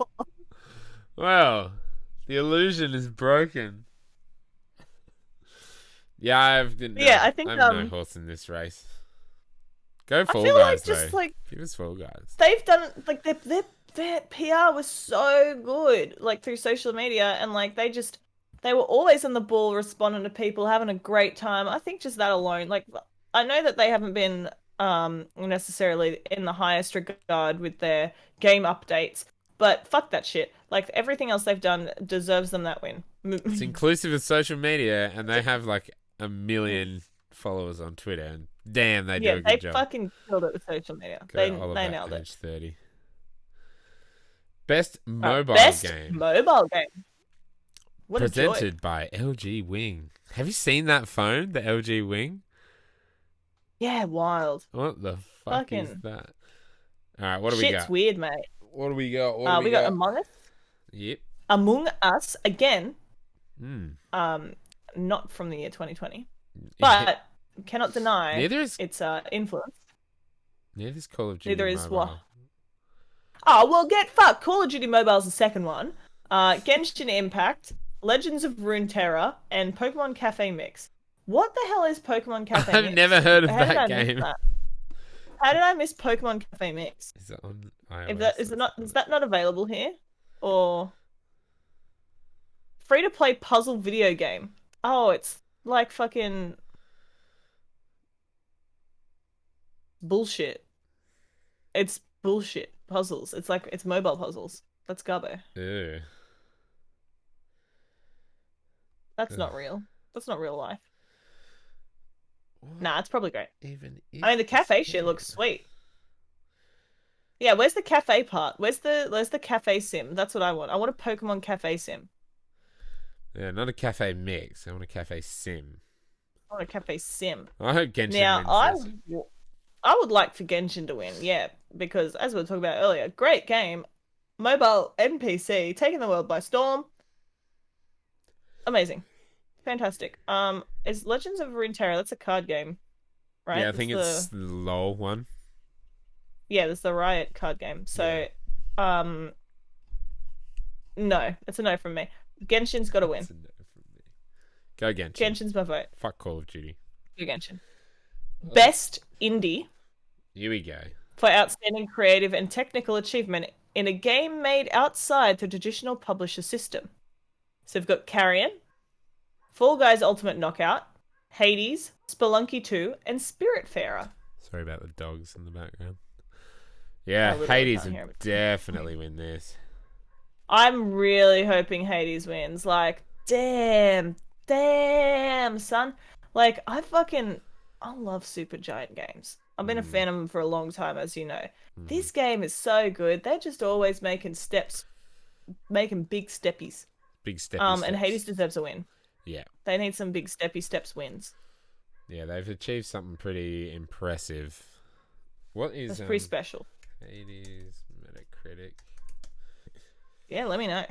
A: Well, the illusion is broken. Yeah, I think I have no horse in this race. Go Fall Guys, though. Give us Fall Guys.
B: They've done like their PR was so good, like through social media, and like they were always on the ball, responding to people, having a great time. I think just that alone, like I know that they haven't been necessarily in the highest regard with their game updates, but fuck that shit. Like everything else they've done deserves them that win.
A: It's inclusive of social media, and they have like 1 million followers on Twitter, and damn, they do a good job.
B: They fucking killed it with social media. They nailed it.
A: 30. Best mobile game.
B: Mobile game. What
A: presented by LG Wing. Have you seen that phone, the LG Wing?
B: Yeah, wild.
A: What the fuck is that? All right, what do we got?
B: Shit's weird, mate.
A: What do we got?
B: We got Among Us.
A: Yep.
B: Among Us again. Not from the year 2020, but cannot deny its influence.
A: Neither is Call of Duty.
B: Neither is what? Oh well, get fucked. Call of Duty Mobile is the second one. Genshin Impact, Legends of Runeterra, and Pokemon Cafe Mix. What the hell is Pokemon Cafe Mix?
A: I've never heard of that game.
B: How did I miss Pokemon Cafe Mix?
A: Is it on iOS?
B: Is that not available here? Or free to play puzzle video game? Oh, it's like fucking bullshit. It's bullshit puzzles. It's mobile puzzles. That's gubbo.
A: Ew.
B: That's not real. That's not real life. Nah, it's probably great.
A: I
B: mean, the cafe shit looks sweet. Yeah, where's the cafe part? Where's the cafe sim? That's what I want. I want a Pokemon cafe sim.
A: Yeah, not a cafe mix. I want a cafe sim.
B: I want a cafe sim.
A: I hope Genshin wins.
B: I would like for Genshin to win, yeah, because as we were talking about earlier, great game, mobile and PC, taking the world by storm. Amazing. Fantastic. Is Legends of Runeterra, that's a card game, right?
A: Yeah, I think it's the LOL one.
B: Yeah, there's the Riot card game. So, No, it's a no from me. Genshin's got to
A: That's
B: win.
A: a no from me. Go Genshin.
B: Genshin's my vote.
A: Fuck Call of Duty.
B: Go Genshin.
A: Oh,
B: Best indie
A: here we go.
B: for outstanding creative and technical achievement in a game made outside the traditional publisher system. So we've got Carrion, Fall Guys Ultimate Knockout, Hades, Spelunky 2, and Spiritfarer.
A: Sorry about the dogs in the background. Yeah, Hades would definitely win this.
B: I'm really hoping Hades wins. Like, damn, son. Like, I love Super Giant games. I've been a fan of them for a long time, as you know. This game is so good. They're just always making big steppies.
A: Big steppy steps.
B: And Hades deserves a win.
A: Yeah.
B: They need some big steppy steps wins.
A: Yeah, they've achieved something pretty impressive. What is
B: That's pretty special.
A: Hades Metacritic?
B: Yeah, let me know.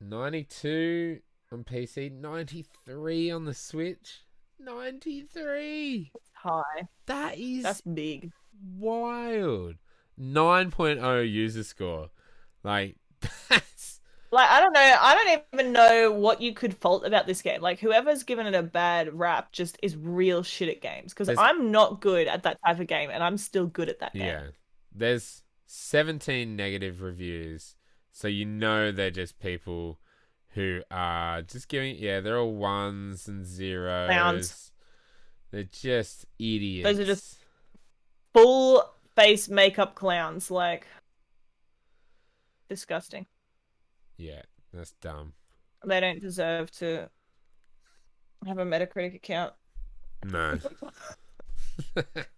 A: 92 on PC, 93 on the Switch. 93.
B: High.
A: That's
B: big.
A: Wild. 9.0 user score. Like, that's
B: like, I don't even know what you could fault about this game. Like, whoever's given it a bad rap just is real shit at games. Because I'm not good at that type of game, and I'm still good at that game.
A: Yeah. There's 17 negative reviews. So you know they're just people who are just giving... Yeah, they're all ones and zeros.
B: Clowns.
A: They're just idiots.
B: Those are just full face makeup clowns. Like, disgusting.
A: Yeah, that's dumb.
B: They don't deserve to have a Metacritic account.
A: No.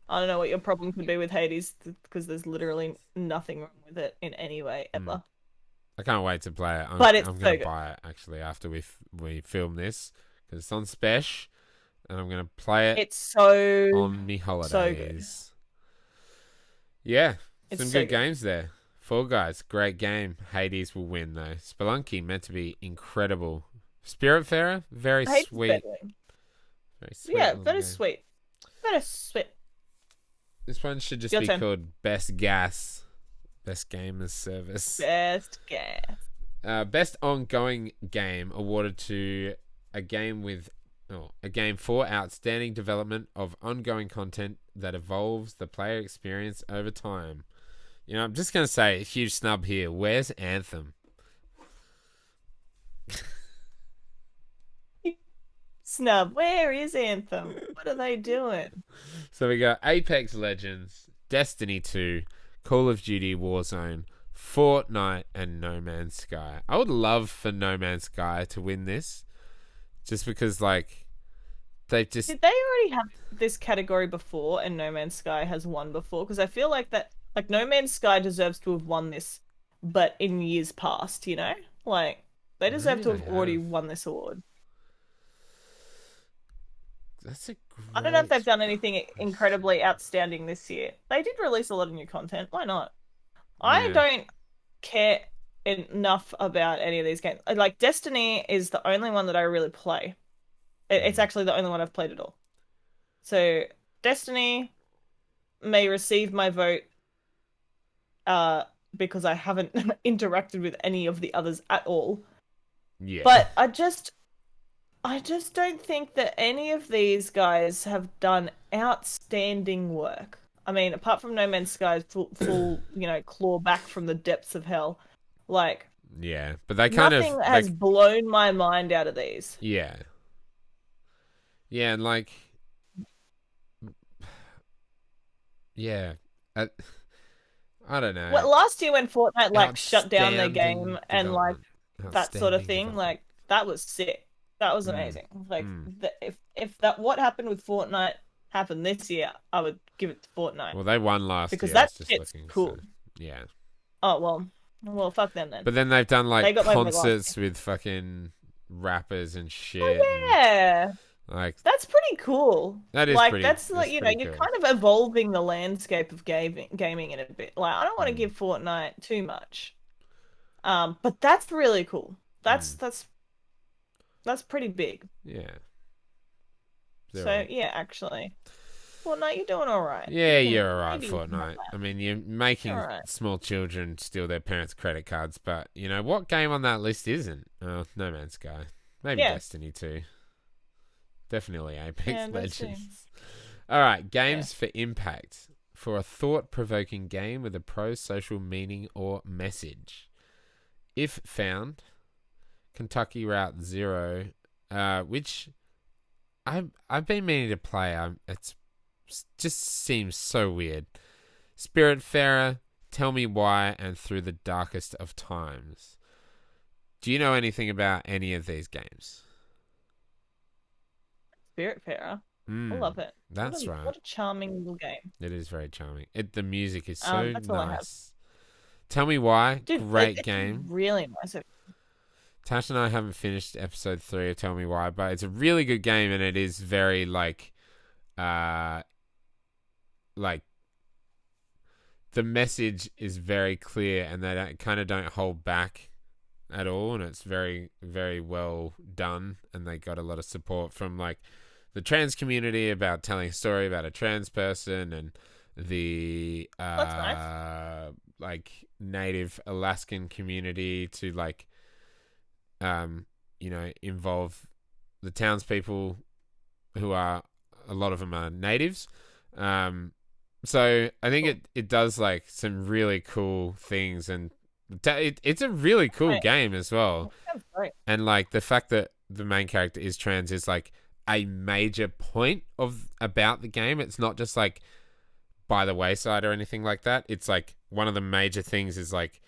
B: I don't know what your problem could be with Hades, because there's literally nothing wrong with it in any way ever.
A: I can't wait to play it. I'm going to buy it actually after we film this, because it's on Spesh, and I'm going to play it.
B: It's so
A: on me holidays.
B: So good.
A: Yeah, some good games there. Fall Guys, great game. Hades will win though. Spelunky meant to be incredible. Spiritfarer, very sweet. Very sweet.
B: Yeah, very sweet. Very sweet.
A: This one should just be called Best Gas. Best Game as Service.
B: Best Gas.
A: Best Ongoing Game awarded to a game for outstanding development of ongoing content that evolves the player experience over time. You know, I'm just going to say a huge snub here. Where's Anthem?
B: Snub. Where is Anthem? What are they doing?
A: So we got Apex Legends, Destiny 2, Call of Duty Warzone, Fortnite, and No Man's Sky. I would love for No Man's Sky to win this. Just because, like, they've just...
B: Did they already have this category before and No Man's Sky has won before? Because I feel like that... Like, No Man's Sky deserves to have won this, but in years past, you know? Like, they deserve to have already won this award.
A: That's a great...
B: I don't know if they've done anything incredibly outstanding this year. They did release a lot of new content. Why not? Yeah. I don't care enough about any of these games. Like, Destiny is the only one that I really play. It's actually the only one I've played at all. So, Destiny may receive my vote because I haven't interacted with any of the others at all.
A: Yeah.
B: But I just don't think that any of these guys have done outstanding work. I mean, apart from No Man's Sky's full claw back from the depths of hell. Like,
A: yeah, but they kind
B: nothing has blown my mind out of these.
A: Yeah. Yeah, and like, yeah, I don't know.
B: Well, last year when Fortnite shut down their game and like that sort of thing, like that was sick. That was amazing. Like, if that what happened with Fortnite happened this year, I would give it to Fortnite.
A: Well, they won last year.
B: Because that shit's cool.
A: So, yeah.
B: Oh well, fuck them then.
A: But then they've done like concerts with fucking rappers and shit.
B: Oh, yeah.
A: Like,
B: that's pretty cool.
A: That is
B: like
A: pretty,
B: that's like you're kind of evolving the landscape of gaming in a bit. Like, I don't want to give Fortnite too much, but that's really cool. That's pretty big.
A: Yeah.
B: So yeah, actually, Fortnite, you're doing all right.
A: Yeah,
B: You
A: you're
B: can
A: alright,
B: maybe
A: Fortnite. I mean, you're making
B: all right.
A: small children steal their parents' credit cards, but what game on that list isn't? No Man's Sky, maybe
B: Yeah.
A: Destiny 2, definitely Apex
B: Yeah,
A: Legends. All right, games
B: Yeah.
A: for impact for a thought-provoking game with a pro-social meaning or message. If found, Kentucky Route Zero, which I've been meaning to play. It's just seems so weird. Spiritfarer, Tell Me Why, and Through the Darkest of Times. Do you know anything about any of these games?
B: Spiritfarer. I love it.
A: That's right.
B: What a charming little game.
A: It is very charming. The music is so
B: That's all I have.
A: nice. Tell Me Why,
B: Dude,
A: great
B: it's
A: game.
B: really nice.
A: Tash and I haven't finished episode 3 of Tell Me Why, but it's a really good game, and it is very like the message is very clear, and they kind of don't hold back at all, and it's very, very well done, and they got a lot of support from like the trans community about telling a story about a trans person, and the
B: That's nice.
A: like native Alaskan community to like involve the townspeople who are, a lot of them are natives. So I think it does like some really cool things, and it's a really cool game as well.
B: That's great.
A: And like the fact that the main character is trans is like a major point about the game. It's not just like by the wayside or anything like that. It's like one of the major things is like,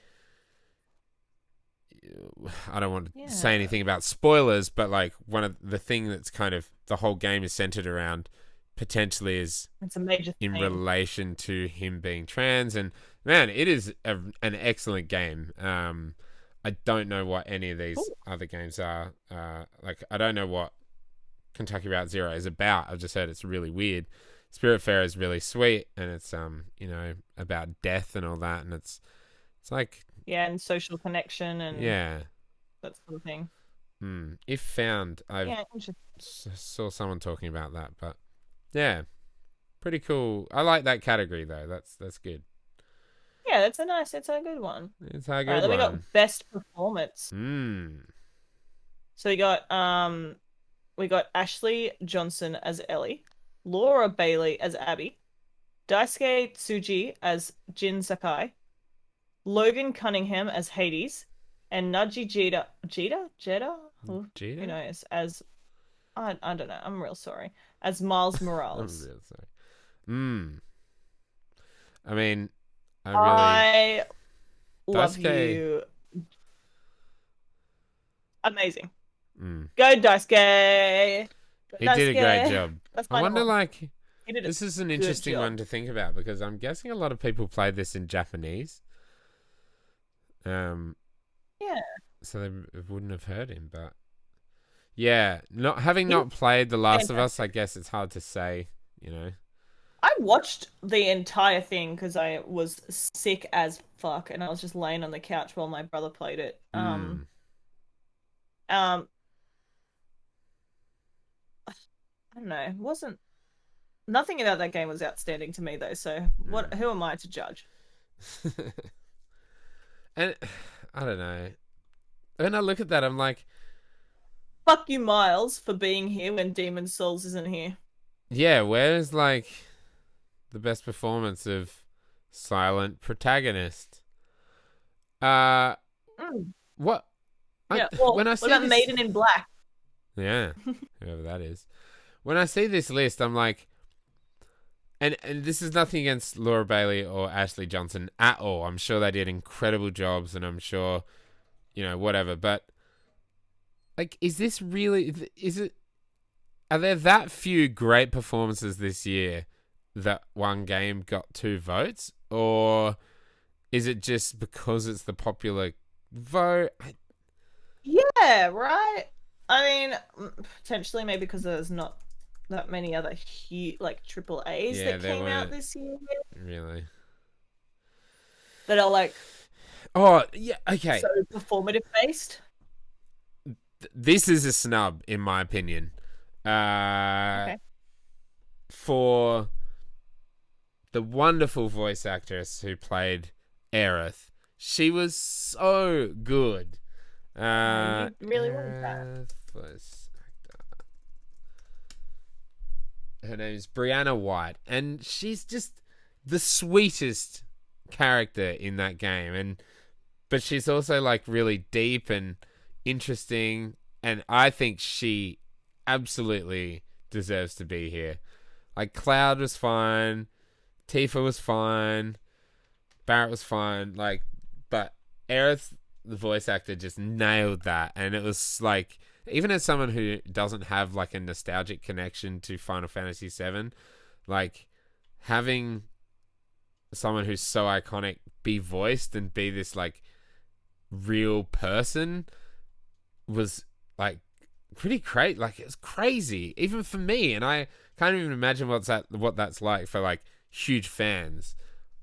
A: I don't want to say anything about spoilers, but like one of the thing that's kind of the whole game is centered around potentially is
B: it's a major
A: in
B: thing.
A: relation to him being trans. And man, it is an excellent game. I don't know what any of these other games are. Like I don't know what Kentucky Route Zero is about. I've just heard it's really weird. Spiritfarer is really sweet, and it's about death and all that, and it's like
B: and social connection and that sort of thing.
A: If found, I saw someone talking about that, but yeah, pretty cool. I like that category though. That's good.
B: Yeah, it's a good one.
A: It's a good
B: one. Then we got best performance. So we got Ashley Johnson as Ellie, Laura Bailey as Abby, Daisuke Tsuji as Jin Sakai, Logan Cunningham as Hades, and Naji Jeda? Who knows? As I don't know. I'm real sorry. As Miles Morales.
A: I'm real sorry. I mean, I
B: love you. Amazing. Go Daisuke.
A: He did a great job. I wonder, like,
B: this
A: is an interesting one to think about, because I'm guessing a lot of people played this in Japanese. So they wouldn't have heard him, but yeah, not played The Last of Us, I guess it's hard to say,
B: I watched the entire thing because I was sick as fuck, and I was just laying on the couch while my brother played it. I don't know. Nothing about that game was outstanding to me though. So who am I to judge?
A: And I don't know. When I look at that, I'm like,
B: fuck you, Miles, for being here when Demon's Souls isn't here.
A: Yeah, where's like the best performance of silent protagonist? What?
B: Yeah. When I see what about Maiden in Black?
A: Yeah, whoever that is. When I see this list, I'm like, and this is nothing against Laura Bailey or Ashley Johnson at all. I'm sure they did incredible jobs, and I'm sure, whatever. But like, is this really? Is it? Are there that few great performances this year that one game got 2 votes, or is it just because it's the popular vote?
B: Yeah, right. I mean, potentially maybe because there's not that many other like triple A's that came out this year.
A: Really?
B: That are like,
A: oh yeah, okay,
B: so performative based.
A: This is a snub, in my opinion.
B: Okay.
A: For the wonderful voice actress who played Aerith. She was so good.
B: You really want that.
A: Voice actor. Her name is Brianna White, and she's just the sweetest character in that game, but she's also like really deep and interesting, and I think she absolutely deserves to be here. Like, Cloud was fine, Tifa was fine, Barrett was fine, like, but Aerith, the voice actor, just nailed that, and it was like, even as someone who doesn't have like a nostalgic connection to Final Fantasy VII, like, having someone who's so iconic be voiced and be this like real person was like pretty great. Like, it was crazy even for me, and I can't even imagine what that's like for like huge fans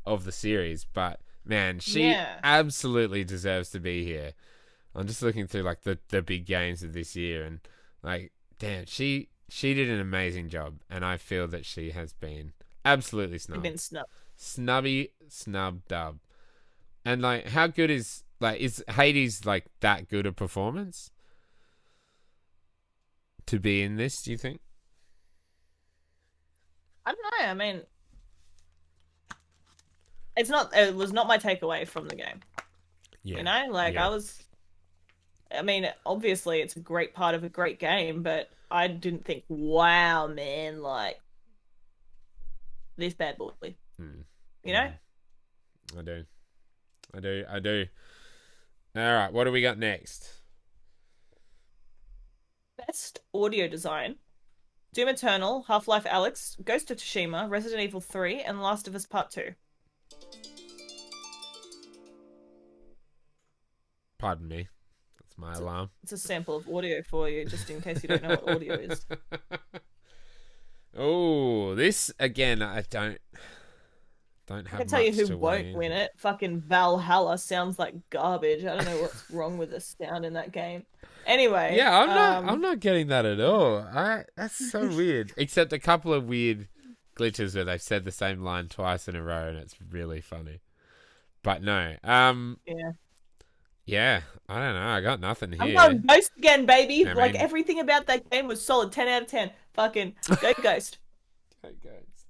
A: of the series. But man, she absolutely deserves to be here. I'm just looking through like the big games of this year, and like, damn, she did an amazing job, and I feel that she has been absolutely snubbed.
B: Been snubbed.
A: Snubby snub dub. And like, how good is Hades like that good a performance to be in this, do you think?
B: I don't know. I mean, it was not my takeaway from the game. Yeah. You know, like, I mean, obviously it's a great part of a great game, but I didn't think, wow, man, like, this bad boy. You know?
A: I do. All right, what do we got next?
B: Best audio design: Doom Eternal, Half-Life Alyx, Ghost of Tsushima, Resident Evil 3, and Last of Us Part 2.
A: Pardon me. That's my alarm.
B: It's a sample of audio for you, just in case you don't know what audio is.
A: Oh, this again, I don't have. I can tell you who won't
B: win it. Fucking Valhalla sounds like garbage. I don't know what's wrong with the sound in that game. Anyway,
A: yeah, I'm not getting that at all. That's so weird. Except a couple of weird glitches where they've said the same line twice in a row, and it's really funny. But no, yeah, I don't know. I got nothing here.
B: I'm going Ghost again, baby. Yeah, like, everything about that game was solid. 10 out of 10. Fucking go Ghost.
A: Go Ghost.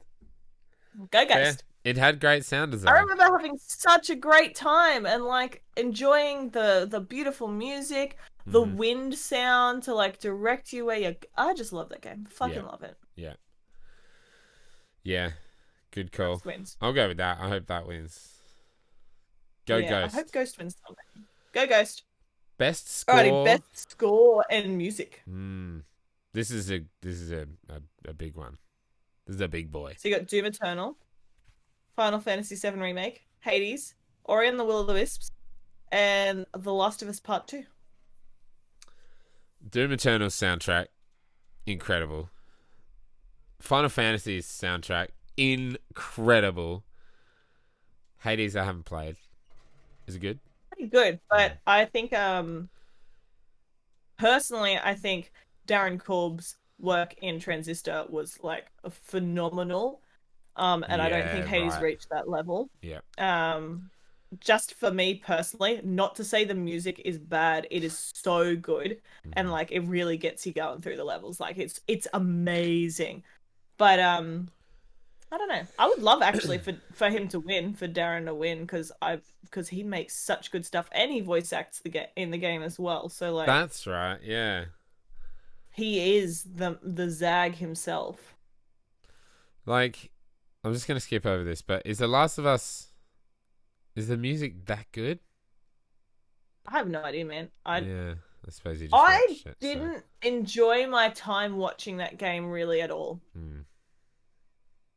B: Go Ghost.
A: Yeah, it had great sound design.
B: I remember having such a great time and like enjoying the beautiful music, the wind sound to like direct you where you. I just love that game. Fucking love it.
A: Yeah. Yeah. Good call. Wins. I'll go with that. I hope that wins. Go Ghost.
B: I hope Ghost wins something. Go Ghost.
A: Best score.
B: Alrighty, best score and music.
A: This is a big one. This is a big boy.
B: So you got Doom Eternal, Final Fantasy VII Remake, Hades, Ori and the Will of the Wisps, and The Last of Us Part 2.
A: Doom Eternal's soundtrack, incredible. Final Fantasy's soundtrack, incredible. Hades, I haven't played. Is it good?
B: Pretty good, but I think, personally, I think Darren Korb's work in Transistor was like phenomenal. And I don't think Hades reached that level.
A: Yeah.
B: Just for me personally, not to say the music is bad, it is so good, and like it really gets you going through the levels. Like it's amazing. But I don't know. I would love actually for him to win, for Darren to win, because he makes such good stuff, and he voice acts in the game as well. So like,
A: that's right. Yeah.
B: He is the Zag himself.
A: Like, I'm just gonna skip over this, but is The Last of Us? Is the music that good?
B: I have no idea, man.
A: I suppose you just
B: didn't enjoy my time watching that game really at all.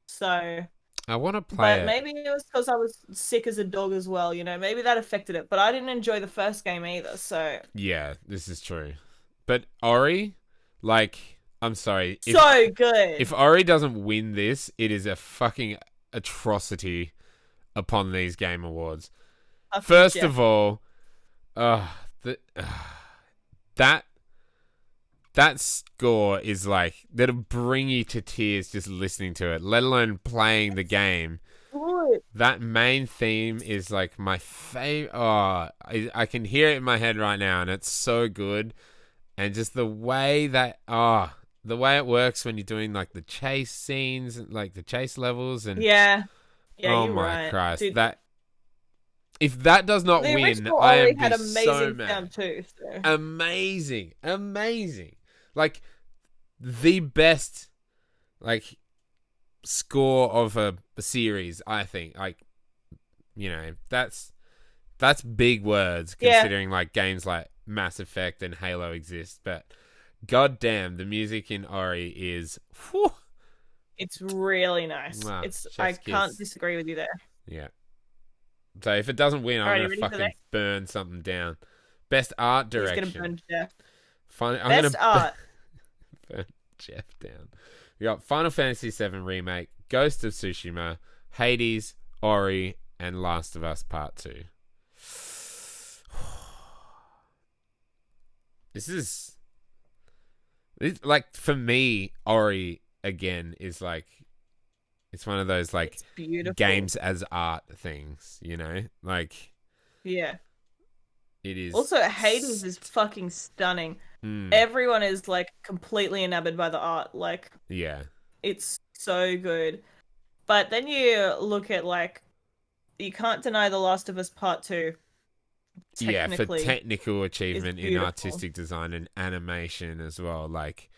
B: So
A: I want to play it.
B: But maybe it was because I was sick as a dog as well, you know. Maybe that affected it. But I didn't enjoy the first game either, so...
A: Yeah, this is true. But Ori, like, I'm sorry.
B: So good!
A: If Ori doesn't win this, it is a fucking atrocity upon these Game Awards. First of all, that that score is like that'll bring you to tears just listening to it, let alone playing the game.
B: Good.
A: That main theme is like my favorite. Oh, I can hear it in my head right now, and it's so good. And just the way that the way it works when you're doing like the chase scenes, like the chase levels, and
B: Yeah,
A: oh
B: you're
A: my
B: right,
A: Christ,
B: dude.
A: that if that does not
B: The
A: win,
B: original
A: I
B: Ori
A: am be
B: had
A: so
B: amazing
A: mad.
B: sound too. So.
A: Amazing, amazing, like the best, like score of a series. I think, like, you know, that's big words
B: Yeah,
A: considering like games like Mass Effect and Halo exist, but goddamn, the music in Ori is whew,
B: it's really nice.
A: wow,
B: I
A: chef's
B: can't
A: kiss.
B: disagree with you there.
A: Yeah. So if it doesn't win, I'm gonna
B: Alrighty, ready for the
A: fucking
B: next?
A: burn something down. Best art
B: He's gonna
A: direction.
B: burn to death.
A: I'm
B: Best
A: gonna
B: art.
A: burn Jeff down. We got Final Fantasy VII Remake, Ghost of Tsushima, Hades, Ori, and Last of Us Part 2. This is like, for me, Ori again is like, it's one of those like
B: It's beautiful.
A: games as art things, you know? Like,
B: Yeah.
A: it is.
B: Also, Hades is fucking stunning. Everyone is like completely enamored by the art. Like,
A: yeah.
B: it's so good. But then you look at like, you can't deny The Last of Us Part 2.
A: Yeah, for
B: Technically,
A: technical achievement in
B: beautiful.
A: artistic design and animation as well. Like,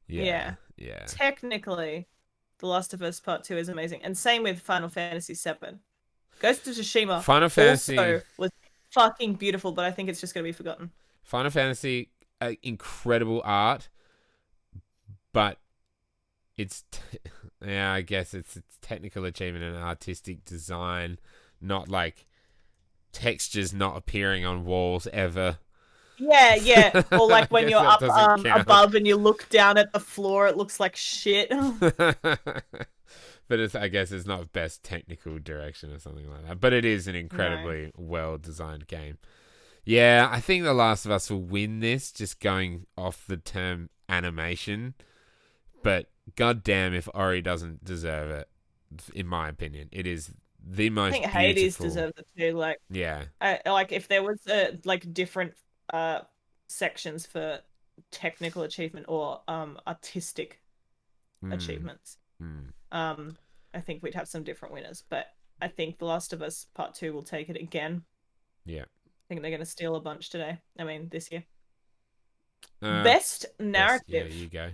B: Yeah.
A: yeah.
B: Technically, The Last of Us Part 2 is amazing. And same with Final Fantasy VII. Ghost of Tsushima
A: Final Fantasy
B: also was fucking beautiful, but I think it's just going to be forgotten.
A: Final Fantasy, incredible art, but it's yeah, I guess it's technical achievement and artistic design, not like textures not appearing on walls ever.
B: Yeah, yeah. Or like when
A: guess
B: you're
A: that
B: up
A: doesn't count.
B: above and you look down at the floor, it looks like shit.
A: But I guess it's not best technical direction or something like that. But it is an incredibly well-designed game. Yeah, I think The Last of Us will win this, just going off the term animation. But goddamn if Ori doesn't deserve it, in my opinion. It is the most
B: I think
A: beautiful.
B: Hades deserves it too. Like,
A: yeah.
B: Like if there was like different sections for technical achievement or artistic achievements. I think we'd have some different winners, but I think The Last of Us Part 2 will take it again.
A: Yeah.
B: I think they're going to steal a bunch today. I mean, this year. Best narrative.
A: Yeah, you go.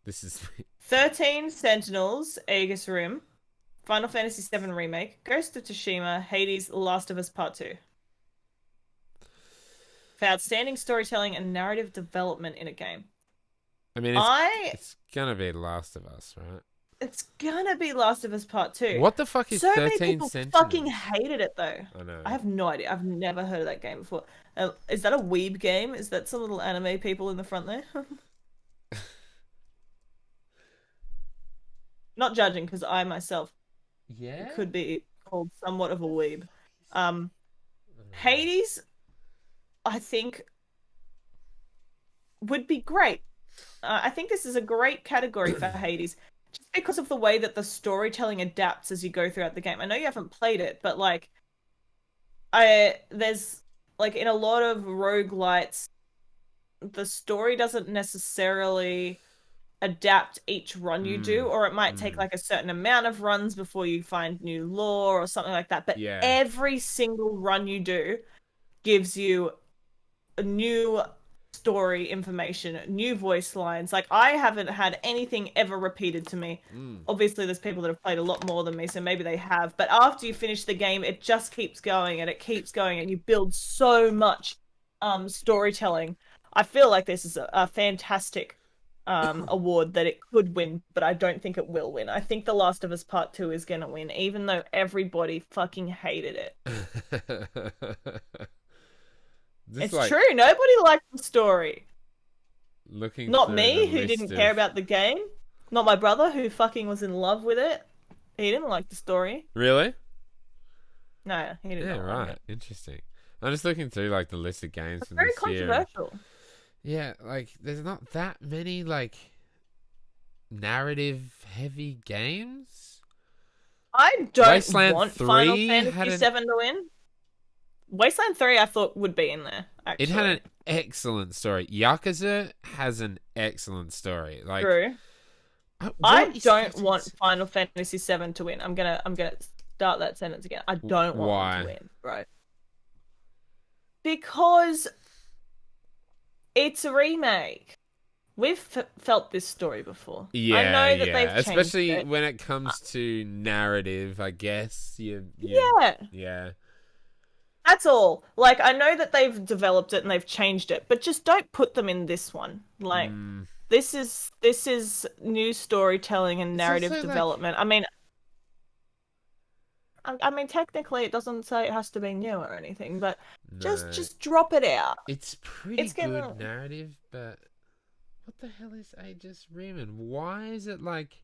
A: This is
B: 13 Sentinels, Aegis Rim, Final Fantasy VII Remake, Ghost of Tsushima, Hades, Last of Us Part 2. For outstanding storytelling and narrative development in a game.
A: I mean, it's gonna be Last of Us, right?
B: It's gonna be Last of Us Part 2.
A: What the fuck is
B: so
A: 13
B: many people
A: Sentinels?
B: fucking hated it though.
A: I know.
B: I have no idea. I've never heard of that game before. Is that a weeb game? Is that some little anime people in the front there? Not judging, because I myself could be called somewhat of a weeb. Hades, I think, would be great. I think this is a great category for Hades, just because of the way that the storytelling adapts as you go throughout the game. I know you haven't played it, but like, there's like in a lot of roguelites, the story doesn't necessarily adapt each run you do, or it might take like a certain amount of runs before you find new lore or something like that. But every single run you do gives you a new story information, new voice lines. Like, I haven't had anything ever repeated to me. Obviously there's people that have played a lot more than me, so maybe they have, but after you finish the game, it just keeps going and it keeps going, and you build so much storytelling. I feel like this is a fantastic award that it could win, but I don't think it will win. I think The Last of Us Part 2 is gonna win, even though everybody fucking hated it. It's like, true. Nobody liked the story. Not me, who didn't care about the game. Not my brother, who fucking was in love with it. He didn't like the story.
A: Really?
B: No, he didn't.
A: Yeah, right. Interesting. I'm just looking through like the list of games.
B: It's very controversial.
A: Yeah, like there's not that many like narrative heavy games.
B: I don't
A: Wasteland
B: want Final
A: 3 had
B: Fantasy
A: an
B: 7 to win. Wasteland 3 I thought would be in there,
A: it had an
B: actually.
A: excellent story. Yakuza has an excellent story. Like
B: True.
A: what
B: I
A: is
B: don't
A: that
B: want Final Fantasy 7 to win. I'm gonna start that sentence again. I don't want them to
A: why?
B: win, bro. Because it's a remake. We've felt this story before. I
A: Yeah,
B: know that they've
A: yeah.
B: changed
A: Especially
B: it.
A: when it comes to narrative, I guess.
B: Yeah,
A: Yeah.
B: that's all. Like, I know that they've developed it and they've changed it, but just don't put them in this one. Like,
A: Mm.
B: this is new storytelling and
A: It's
B: narrative
A: also like
B: development. I mean, technically, it doesn't say it has to be new or anything, but just
A: no.
B: just drop it out.
A: It's pretty
B: It's
A: good
B: gonna
A: narrative, but what the hell is Aegis Reman? Why is it like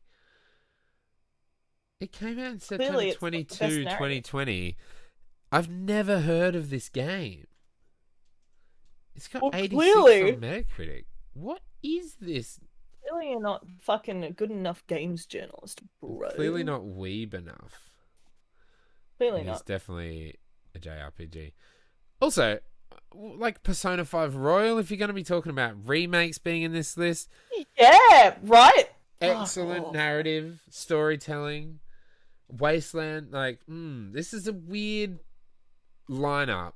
A: it came out in September
B: clearly it's got the best
A: 22,
B: narrative.
A: 2020. I've never heard of this game. It's got
B: Well,
A: 86 on
B: clearly,
A: Metacritic. What is this?
B: clearly you're not fucking a good enough games journalist,
A: Clearly
B: bro.
A: not weeb enough.
B: Clearly
A: It is
B: not.
A: definitely a JRPG. Also, like Persona 5 Royal, if you're going to be talking about remakes being in this list,
B: Yeah, right. Fuck
A: excellent
B: off.
A: narrative, storytelling, Wasteland, like, this is a weird lineup.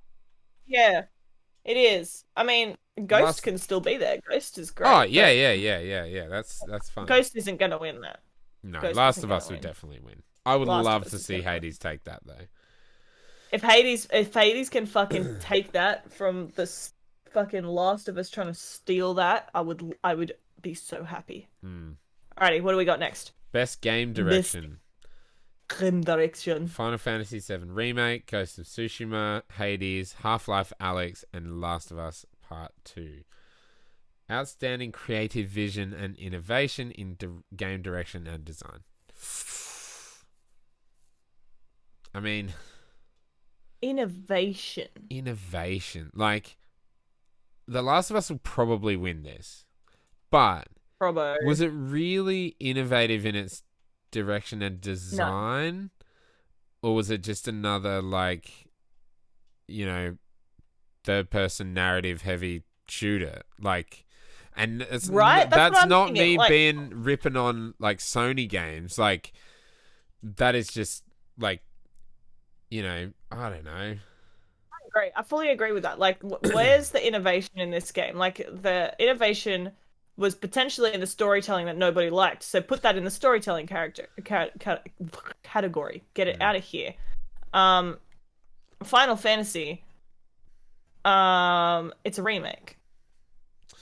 B: Yeah, it is. I mean, Ghost
A: Last,
B: can still be there. Ghost is
A: oh
B: great,
A: yeah,
B: but
A: yeah, yeah, yeah, yeah. That's fine.
B: Ghost isn't gonna win that.
A: No,
B: Ghost
A: Last
B: isn't
A: of
B: gonna
A: Us would
B: win.
A: definitely win. I would
B: Last of
A: love
B: Us
A: to
B: is
A: see
B: gonna win.
A: Hades take that though.
B: If Hades can fucking take that from the fucking Last of Us trying to steal that, I would be so happy.
A: Hmm.
B: Alrighty, what do we got next?
A: Best game
B: This
A: direction:
B: grim direction.
A: Final Fantasy VII Remake, Ghost of Tsushima, Hades, Half-Life Alyx, and Last of Us Part 2. Outstanding creative vision and innovation in game direction and design. I mean,
B: Innovation.
A: innovation. Like, The Last of Us will probably win this. But
B: Probo.
A: was it really innovative in its direction and
B: No.
A: design? Or was it just another, like, third person narrative heavy shooter? Like, and
B: Right? That's what
A: that's
B: I'm
A: not
B: thinking.
A: me
B: Like,
A: being ripping on like Sony games. Like, that is just like, I don't know.
B: great. I fully agree with that. Like, where's the innovation in this game? Like, the innovation was potentially in the storytelling that nobody liked. So put that in the storytelling category. Get it
A: Mm.
B: out of here. Final Fantasy. It's a remake.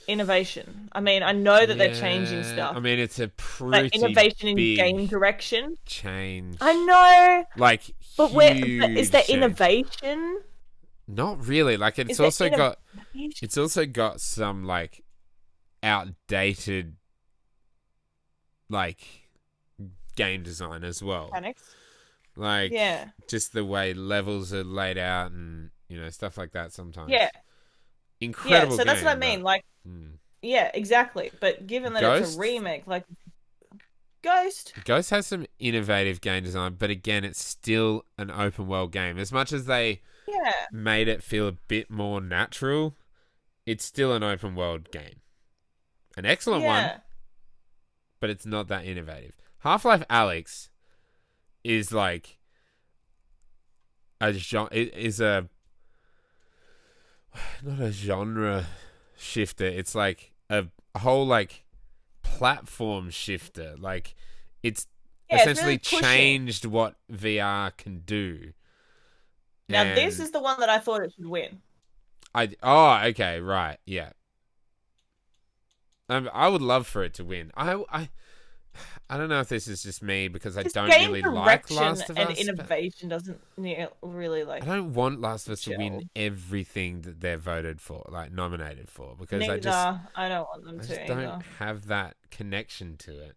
B: Innovation. I mean, I know that they're changing
A: Yeah,
B: stuff,
A: I mean it's a
B: but
A: pretty
B: innovation in
A: big
B: game direction.
A: change.
B: I know,
A: Like
B: but is
A: huge
B: there
A: change.
B: innovation?
A: Not really. Like
B: Is there innovation?
A: it's also got some like outdated like game design as well.
B: Mechanics?
A: Like
B: Yeah.
A: just the way levels are laid out and stuff like that sometimes.
B: Yeah. Yeah,
A: Incredible
B: so that's what I
A: game,
B: mean.
A: but
B: Like, yeah, exactly. But given that it's a
A: Ghost
B: remake, like Ghost,
A: Ghost has some innovative game design, but again, it's still an open world game. As much as they
B: yeah,
A: made it feel a bit more natural, it's still an open world game. An excellent one,
B: yeah,
A: but it's not that innovative. Half-Life Alyx is like is a not a genre shifter. It's like a whole like platform shifter. Like it's
B: yeah. It's really
A: essentially
B: pushing.
A: changed what VR can do.
B: Now, this
A: And
B: is the one that I thought it should win.
A: okay, right, yeah. I would love for it to win. I don't know if this is just me because I
B: This
A: don't
B: game
A: really like
B: direction
A: Last of
B: and
A: Us. But
B: innovation doesn't really like
A: I don't want Last of Us to
B: gel.
A: win everything that they're voted for, like nominated for, because
B: Neither. I don't want them
A: I
B: to
A: just
B: either.
A: don't have that connection to it.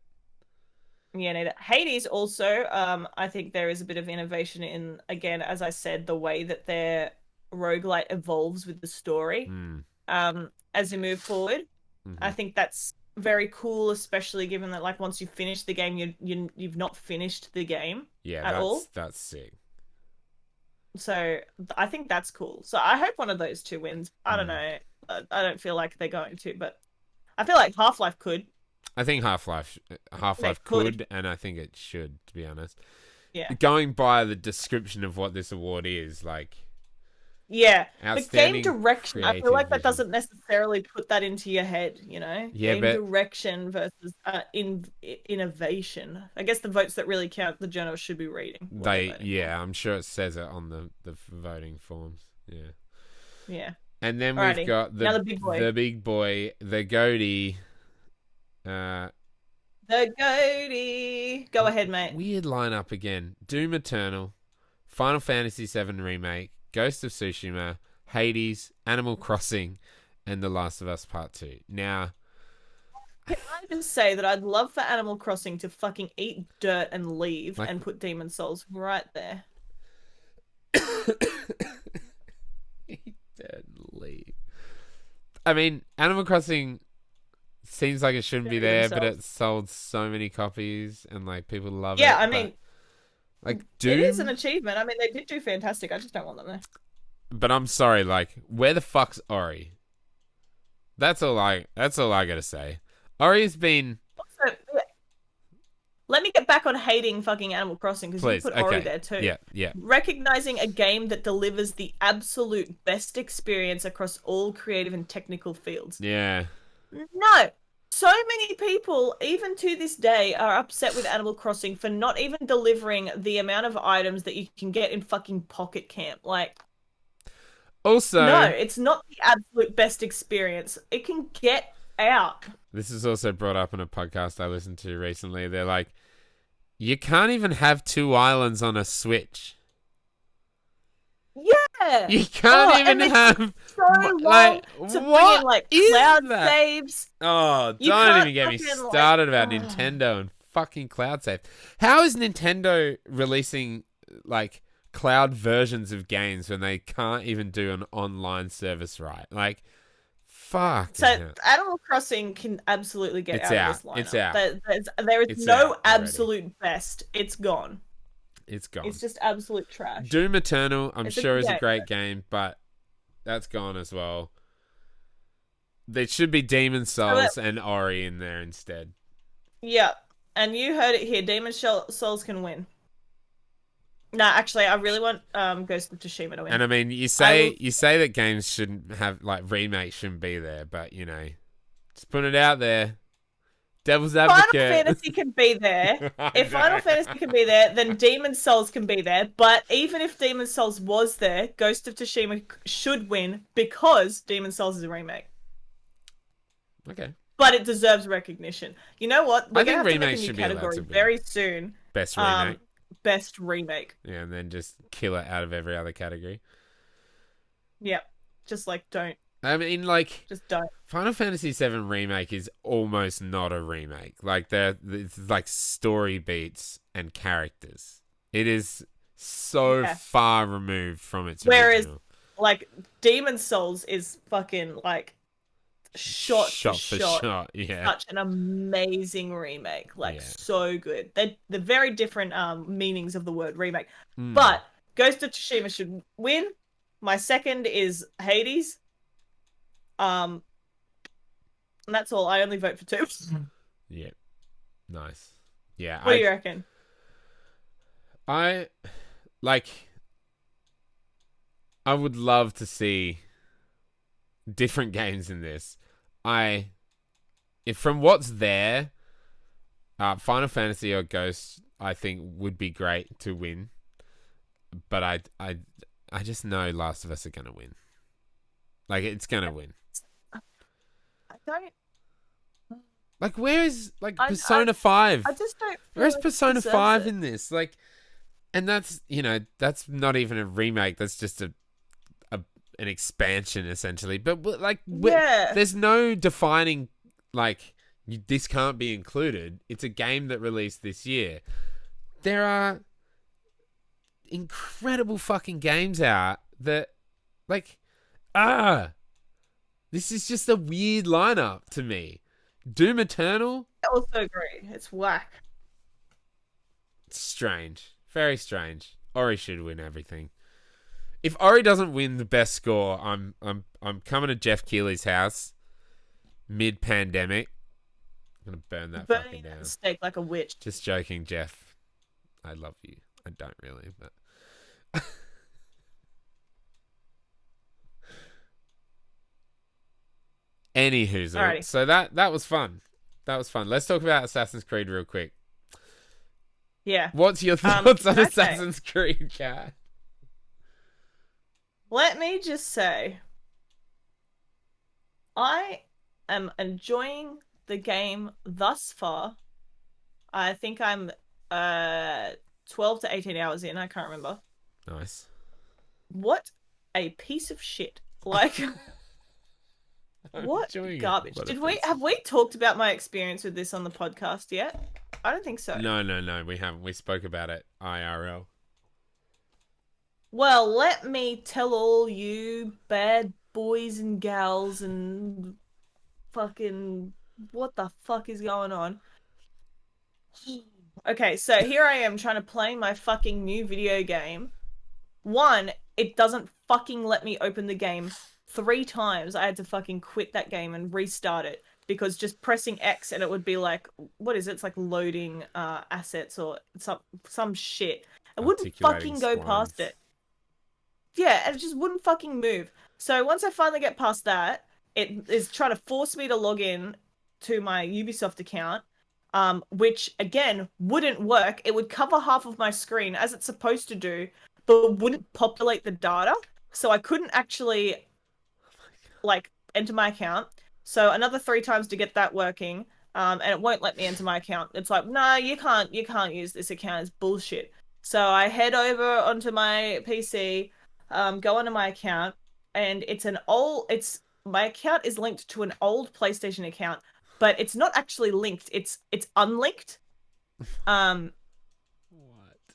B: Yeah, neither. Hades also, I think there is a bit of innovation in, again, as I said, the way that their roguelite evolves with the story. as you move forward.
A: Mm-hmm.
B: I think that's very cool, especially given that like once you finish the game, you've not finished the game at all.
A: That's sick.
B: So I think that's cool. So I hope one of those two wins. I don't know. I don't feel like they're going to, but I feel like Half-Life could.
A: I think Half-Life could, and I think it should, to be honest.
B: Yeah.
A: Going by the description of what this award is, like...
B: Yeah, but game
A: outstanding
B: direction, I feel like that
A: creative
B: doesn't necessarily put that into your head, you know?
A: Yeah,
B: game direction versus innovation. I guess the votes that really count, the journalists should be reading.
A: I'm sure it says it on the voting forms. Yeah.
B: Yeah.
A: And then
B: Alrighty.
A: we've got
B: Now the big boy,
A: the goatee.
B: The goatee. Go ahead, mate.
A: Weird lineup again. Doom Eternal, Final Fantasy VII Remake, Ghost of Tsushima, Hades, Animal Crossing, and The Last of Us Part 2. Now,
B: can I just say that I'd love for Animal Crossing to fucking eat dirt and leave and put Demon Souls right there.
A: Eat dirt and leave. I mean, Animal Crossing seems like it shouldn't be there, but it sold so many copies and like people love it.
B: Yeah, I mean,
A: like Doom,
B: it is an achievement. I mean, they did do fantastic. I just don't want them there.
A: But I'm sorry, like, where the fuck's Ori? That's all I gotta say. Ori's been.
B: Also, let me get back on hating fucking Animal Crossing because you put Ori there too.
A: Yeah.
B: Recognizing a game that delivers the absolute best experience across all creative and technical fields.
A: Yeah.
B: No. So many people, even to this day, are upset with Animal Crossing for not even delivering the amount of items that you can get in fucking Pocket Camp. Like,
A: also,
B: no, it's not the absolute best experience. It can get out.
A: This is also brought up in a podcast I listened to recently. They're like, you can't even have 2 islands on a Switch.
B: Yeah,
A: you can't even have
B: so
A: like
B: to
A: what
B: bring in, like
A: is
B: cloud
A: that?
B: saves.
A: Oh, don't even get me started about Nintendo and fucking cloud save. How is Nintendo releasing like cloud versions of games when they can't even do an online service right? Like, fuck.
B: So Animal Crossing can absolutely get out of this lineup.
A: It's out.
B: There is no absolute best. It's gone.
A: It's gone.
B: It's just absolute trash.
A: Doom Eternal, I'm sure, is a great game, but that's gone as well. There should be Demon Souls and Ori in there instead.
B: Yeah, and you heard it here. Demon Souls can win. No, actually, I really want Ghost of Tsushima to win.
A: And I mean, you say that games shouldn't have like remakes shouldn't be there, but you know, just put it out there. Devil's advocate.
B: Final Fantasy can be there. If Final Fantasy can be there, then Demon Souls can be there. But even if Demon Souls was there, Ghost of Tsushima should win because Demon Souls is a remake.
A: Okay.
B: But it deserves recognition. You know what?
A: We're going to have to make a new category
B: very soon.
A: Best remake.
B: Best remake.
A: Yeah, and then just kill it out of every other category.
B: Yeah. Just like don't.
A: I mean, like,
B: just don't.
A: Final Fantasy VII Remake is almost not a remake. Like, it's like story beats and characters. It is so far removed from its original.
B: Like, Demon Souls is fucking, like, shot for shot.
A: Yeah.
B: Such an amazing remake. Like, so good. They're very different meanings of the word remake. But Ghost of Tsushima should win. My second is Hades. And that's all. I only vote for 2.
A: Yeah. Nice. Yeah.
B: What do you reckon?
A: I would love to see different games in this. If from what's there, Final Fantasy or Ghost, I think would be great to win. But I just know Last of Us are gonna win. Like, it's gonna win.
B: I don't.
A: Like, where is Persona 5?
B: I just don't.
A: Where's Persona 5 in this? Like, and that's that's not even a remake. That's just an expansion essentially. But like, there's no defining like this can't be included. It's a game that released this year. There are incredible fucking games out that like this This is just a weird lineup to me. Doom Eternal?
B: I also agree. It's whack.
A: It's strange. Very strange. Ori should win everything. If Ori doesn't win the best score, I'm coming to Jeff Keighley's house mid-pandemic. I'm gonna burn that fucking down.
B: Steak like a witch.
A: Just joking, Jeff. I love you. I don't really, but anywho, so that was fun. That was fun. Let's talk about Assassin's Creed real quick.
B: Yeah.
A: What's your thoughts on Assassin's Creed, Kat?
B: Let me just say, I am enjoying the game thus far. I think I'm 12 to 18 hours in. I can't remember.
A: Nice.
B: What a piece of shit. Like, what garbage. Have we talked about my experience with this on the podcast yet? I don't think so.
A: No, we haven't. We spoke about it IRL.
B: Well, let me tell all you bad boys and gals and fucking what the fuck is going on? Okay, so here I am trying to play my fucking new video game. One, it doesn't fucking let me open the game 3 times. I had to fucking quit that game and restart it because just pressing X and it would be like, what is it? It's like loading assets or some shit. It wouldn't fucking go past it. Yeah, and it just wouldn't fucking move. So once I finally get past that, it is trying to force me to log in to my Ubisoft account, which, again, wouldn't work. It would cover half of my screen, as it's supposed to do, but wouldn't populate the data. So I couldn't actually, like, enter my account. So another 3 times to get that working, and it won't let me enter my account. It's like, no, you can't use this account. It's bullshit. So I head over onto my PC, go onto my account, and my account is linked to an old PlayStation account, but it's not actually linked. It's unlinked. What?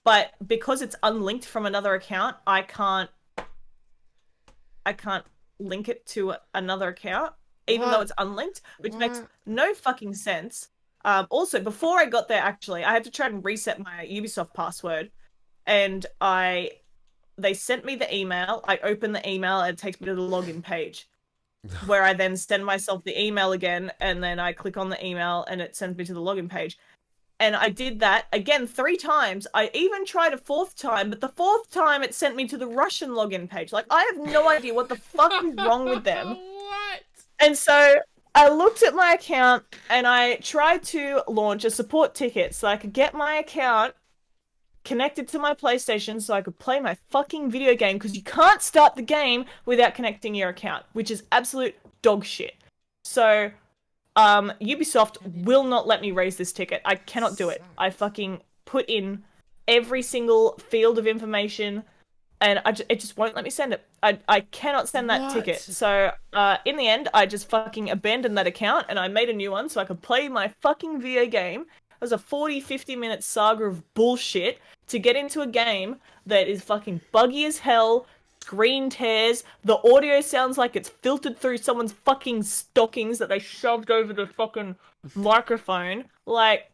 B: But because it's unlinked from another account, I can't link it to another account, even though it's unlinked, which makes no fucking sense. Also, before I got there, actually, I had to try and reset my Ubisoft password, and they sent me the email. I open the email, and it takes me to the login page, where I then send myself the email again, and then I click on the email, and it sends me to the login page. And I did that again 3 times. I even tried a 4th time, but the 4th time it sent me to the Russian login page. Like, I have no idea what the fuck is wrong with them.
A: What?
B: And so I looked at my account, and I tried to launch a support ticket so I could get my account connected to my PlayStation so I could play my fucking video game, because you can't start the game without connecting your account, which is absolute dog shit. So, Ubisoft will not let me raise this ticket. I cannot do it. I fucking put in every single field of information, and it just won't let me send it. I cannot send that ticket. So, in the end, I just fucking abandoned that account, and I made a new one so I could play my fucking video game. It was a 40-50 minute saga of bullshit to get into a game that is fucking buggy as hell, screen tears, the audio sounds like it's filtered through someone's fucking stockings that they shoved over the fucking microphone. Like,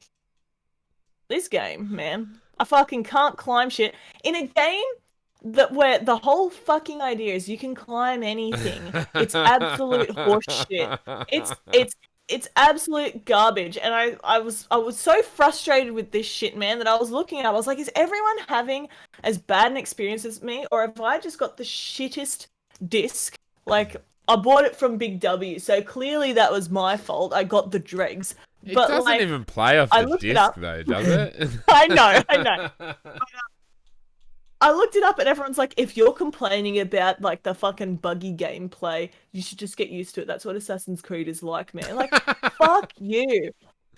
B: this game, man. I fucking can't climb shit. In a game where the whole fucking idea is you can climb anything. It's absolute horseshit. It's absolute garbage, and I was so frustrated with this shit, man, that I was looking at it, I was like, is everyone having as bad an experience as me, or have I just got the shittest disc? Like, I bought it from Big W, so clearly that was my fault. I got the dregs.
A: It doesn't even play off the disc, though, does it?
B: I know. I looked it up and everyone's like, if you're complaining about, like, the fucking buggy gameplay, you should just get used to it. That's what Assassin's Creed is like, man. Like, fuck you.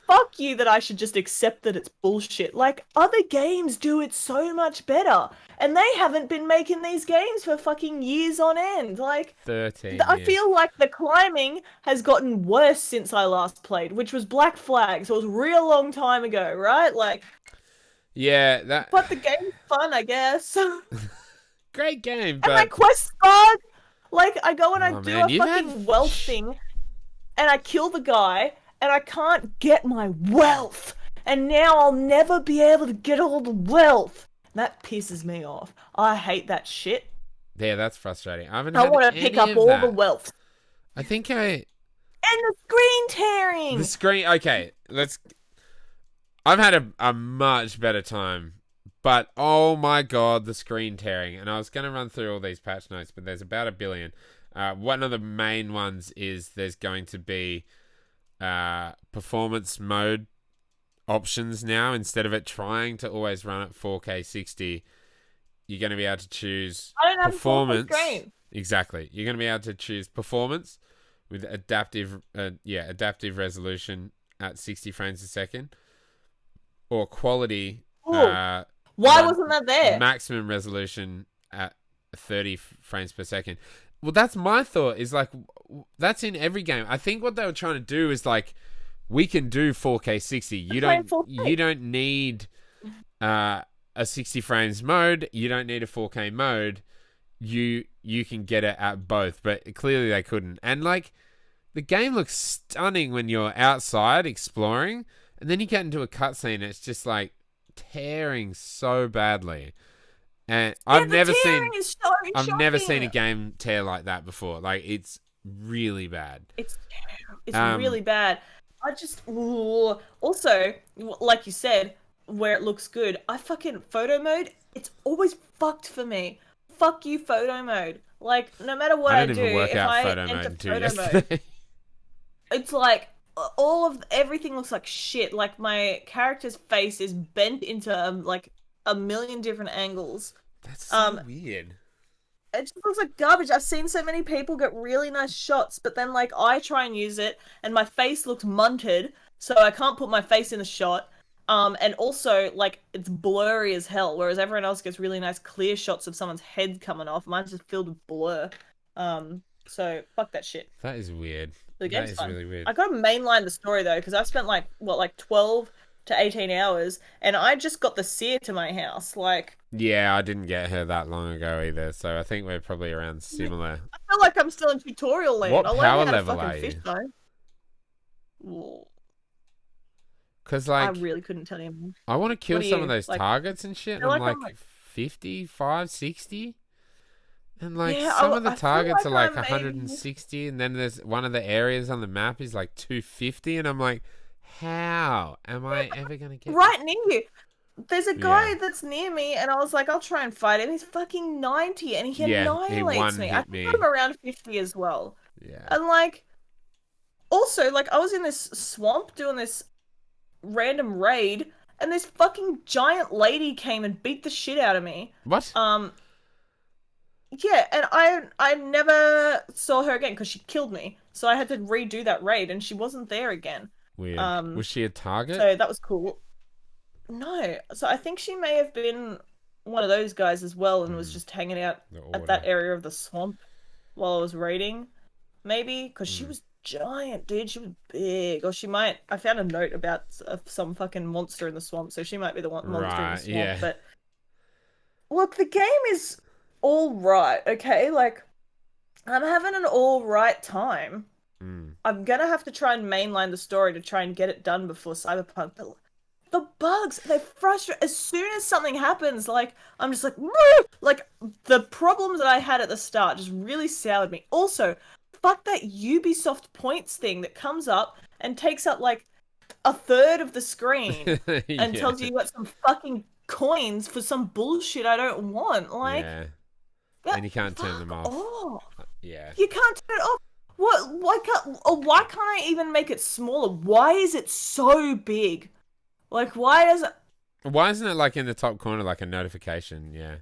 B: Fuck you that I should just accept that it's bullshit. Like, other games do it so much better. And they haven't been making these games for fucking years on end. Like,
A: 13
B: I feel like the climbing has gotten worse since I last played, which was Black Flag, so it was a real long time ago, right? Like...
A: Yeah,
B: But the game's fun, I guess.
A: Great game, but...
B: And my quest bug! Like, I go and I
A: Oh,
B: do
A: man,
B: a fucking wealth thing, and I kill the guy, and I can't get my wealth. And now I'll never be able to get all the wealth. That pisses me off. I hate that shit.
A: Yeah, that's frustrating. I haven't
B: I
A: had
B: want to pick
A: any
B: up
A: of
B: all the
A: that.
B: wealth.
A: I think I...
B: And the screen tearing!
A: The screen... Okay, let's... I've had a much better time. But, oh my god, the screen tearing. And I was going to run through all these patch notes, but there's about 1 billion. One of the main ones is there's going to be performance mode options now. Instead of it trying to always run at 4K 60, you're going to be able to choose
B: I don't have
A: performance.
B: A 4K screen.
A: Exactly. You're going to be able to choose performance with adaptive resolution at 60 frames a second, or quality.
B: Why wasn't that there?
A: Maximum resolution at 30 frames per second. Well, that's my thought. Is like that's in every game. I think what they were trying to do is like, we can do 4K 60. You don't need a 60 frames mode. You don't need a 4K mode. You can get it at both, but clearly they couldn't. And like, the game looks stunning when you're outside exploring, and then you get into a cutscene and it's just like tearing so badly. And I've never seen a game tear like that before. Like, it's really bad.
B: It's really bad. Also, like you said, where it looks good, I fucking photo mode, it's always fucked for me. Fuck you, photo mode. Like, no matter what I do, if I enter photo mode, it's like everything looks like shit. Like, my character's face is bent into like a million different angles.
A: That's so weird.
B: It just looks like garbage. I've seen so many people get really nice shots, but then like I try and use it and my face looks munted, so I can't put my face in the shot. And also like it's blurry as hell, whereas everyone else gets really nice clear shots of someone's head coming off. Mine's just filled with blur. So fuck that shit.
A: That is weird.
B: The game's fun.
A: Really weird.
B: I gotta mainline the story though, because I've spent like 12 to 18 hours, and I just got the seer to my house. Like,
A: yeah, I didn't get her that long ago either, so I think we're probably around similar.
B: I feel like I'm still in tutorial land.
A: What power level are you? Because like,
B: I really couldn't tell you.
A: I want to kill some of those targets and shit. And I'm like 55, 60. And like some of the targets are like 160, and then there's one of the areas on the map is like 250, and I'm like, how am I ever gonna get
B: right near you? There's a guy that's near me, and I was like, I'll try and fight him. He's fucking 90, and he annihilates me. I think I'm around 50 as well.
A: Yeah.
B: And like, also like, I was in this swamp doing this random raid, and this fucking giant lady came and beat the shit out of me.
A: What?
B: Yeah, and I never saw her again because she killed me. So I had to redo that raid, and she wasn't there again.
A: Weird. Was she a target?
B: So that was cool. No. So I think she may have been one of those guys as well, and was just hanging out at that area of the swamp while I was raiding. Maybe because she was giant, dude. She was big. Or she might... I found a note about some fucking monster in the swamp, so she might be the monster in the swamp.
A: Yeah.
B: But look, the game is all right, okay? Like, I'm having an all right time. I'm gonna have to try and mainline the story to try and get it done before Cyberpunk. But the bugs, they frustrate. As soon as something happens, like, I'm just like, woo! Like, the problems that I had at the start just really soured me. Also, fuck that Ubisoft points thing that comes up and takes up like a third of the screen and tells you got some fucking coins for some bullshit I don't want. Like,
A: and you can't turn them off. Yeah,
B: you can't turn it off. What? Why can't I even make it smaller? Why is it so big? Like, why isn't it like in the top corner, like a notification? Yeah.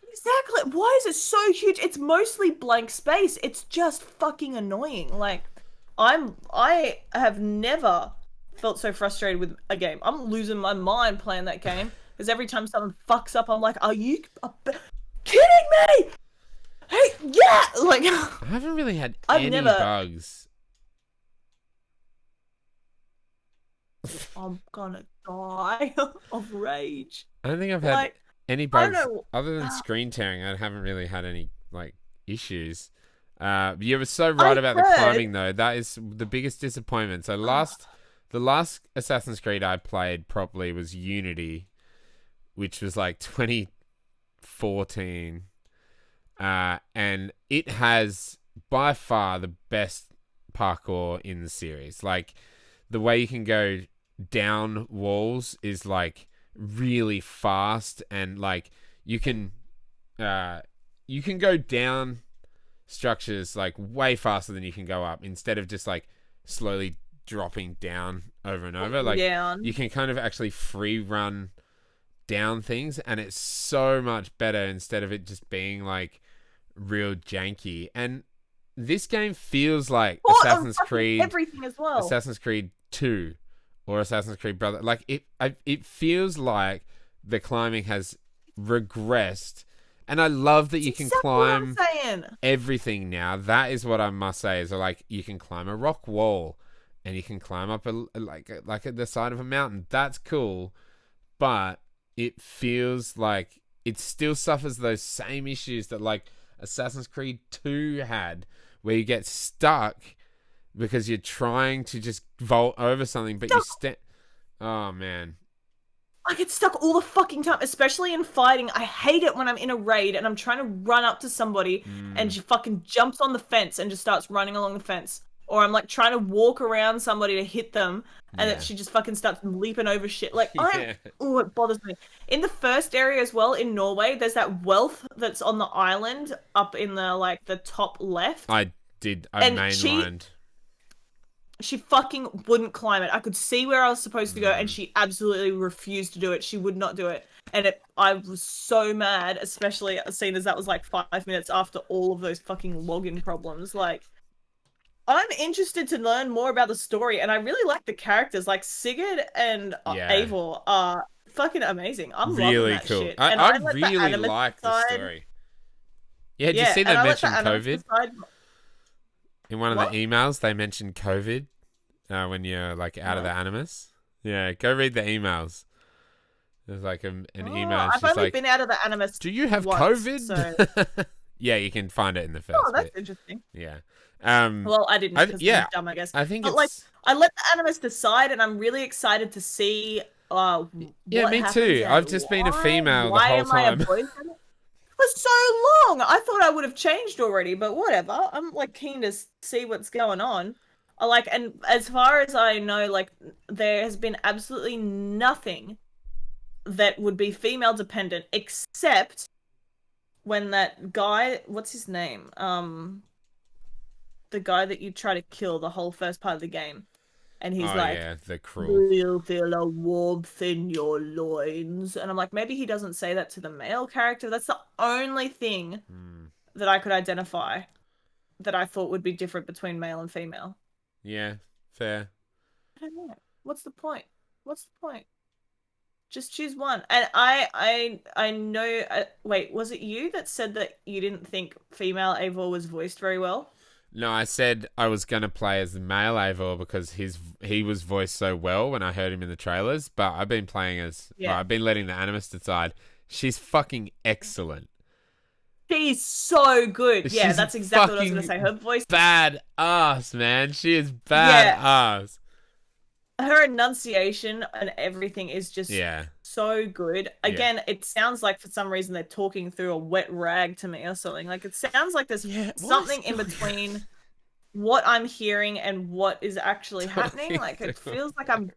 B: Exactly. Why is it so huge? It's mostly blank space. It's just fucking annoying. Like, I have never felt so frustrated with a game. I'm losing my mind playing that game because every time someone fucks up, I'm like, are you kidding me? Hey, yeah! Like, I haven't really had any bugs. I'm gonna die of rage. I don't think I've had any bugs other than screen tearing. I haven't really had any like issues.
A: You were so right about the climbing, though. That is the biggest disappointment. So the last Assassin's Creed I played properly was Unity, which was like 2014. And it has by far the best parkour in the series. Like, the way you can go down walls is like really fast, and like you can go down structures like way faster than you can go up, instead of just like slowly dropping down over and over. Like, you can kind of actually free run down things, and it's so much better instead of it just being like real janky. And this game feels like Assassin's Creed,
B: everything as well.
A: Assassin's Creed 2 or Assassin's Creed Brother. Like, it feels like the climbing has regressed. And I love that you can climb everything now. That is what I must say, is like you can climb a rock wall, and you can climb up like at the side of a mountain. That's cool, but it feels like it still suffers those same issues that like Assassin's Creed 2 had, where you get stuck because you're trying to just vault over something, but oh man.
B: I get stuck all the fucking time, especially in fighting. I hate it when I'm in a raid and I'm trying to run up to somebody and she fucking jumps on the fence and just starts running along the fence. Or I'm like trying to walk around somebody to hit them and that she just fucking starts leaping over shit. Like, oh, it bothers me. In the first area as well, in Norway, there's that wealth that's on the island up in the, like, the top left.
A: I mainlined.
B: She fucking wouldn't climb it. I could see where I was supposed to go, and she absolutely refused to do it. She would not do it. And I was so mad, especially seeing as that was like 5 minutes after all of those fucking login problems. Like, I'm interested to learn more about the story, and I really like the characters. Like, Sigurd and Eivor are fucking amazing. I'm
A: really
B: loving that
A: cool.
B: shit.
A: I really like the story. Yeah, did you see they mentioned COVID? In one of the emails, they mentioned COVID when you're like out of the Animus. Yeah, go read the emails. There's like an email.
B: I've only been out of the Animus.
A: Do you have COVID? So... yeah, you can find it in the first.
B: Oh, that's interesting.
A: Yeah.
B: Well, I didn't because I'm dumb, I guess.
A: I think
B: but like I let the Animus decide, and I'm really excited to see. What
A: me too. I've just been a female the whole time.
B: For so long. I thought I would have changed already, but whatever. I'm like keen to see what's going on. And as far as I know, like, there has been absolutely nothing that would be female dependent, except when that guy, what's his name? The guy that you try to kill the whole first part of the game. And he's
A: the cruel.
B: You'll feel a warmth in your loins. And I'm like, maybe he doesn't say that to the male character. That's the only thing that I could identify that I thought would be different between male and female.
A: Yeah, fair.
B: I don't know. What's the point? Just choose one. And I know... wait, was it you that said that you didn't think female Eivor was voiced very well?
A: No, I said I was going to play as the male Eivor because he was voiced so well when I heard him in the trailers, but I've been playing as... Yeah. I've been letting the Animus decide. She's fucking excellent.
B: She's so good. Yeah, that's exactly what I was going to say. Her voice...
A: bad ass, man. She is bad ass.
B: Her enunciation and everything is just so good. Again, it sounds like for some reason they're talking through a wet rag to me or something. Like, it sounds like there's something in between what I'm hearing and what is actually happening. Like, it feels like I'm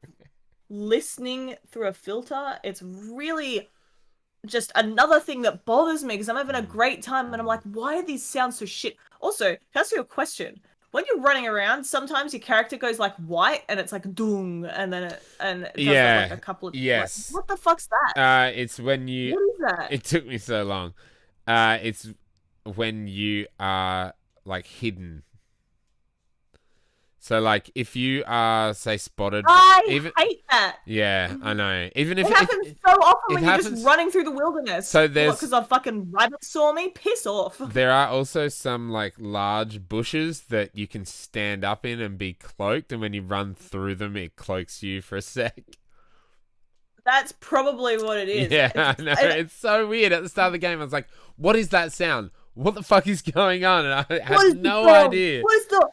B: listening through a filter. It's really just another thing that bothers me because I'm having a great time and I'm like, why are these sounds so shit? Also, can I ask you a question? When you're running around, sometimes your character goes like white and it's like doom, and then it does like a couple of like, what the fuck's that?
A: It's when you.
B: What is that?
A: It took me so long. It's when you are like hidden. So like if you are say spotted,
B: I hate that.
A: Yeah, I know. Even if
B: it happens so often when you're just running through the wilderness.
A: So there's
B: because a fucking rabbit saw me. Piss off.
A: There are also some like large bushes that you can stand up in and be cloaked, and when you run through them, it cloaks you for a sec.
B: That's probably what it is.
A: Yeah, I know. It's so weird. At the start of the game, I was like, "What is that sound? what the fuck is going on? And I
B: What
A: had
B: is the
A: no
B: problem?
A: idea.
B: What is the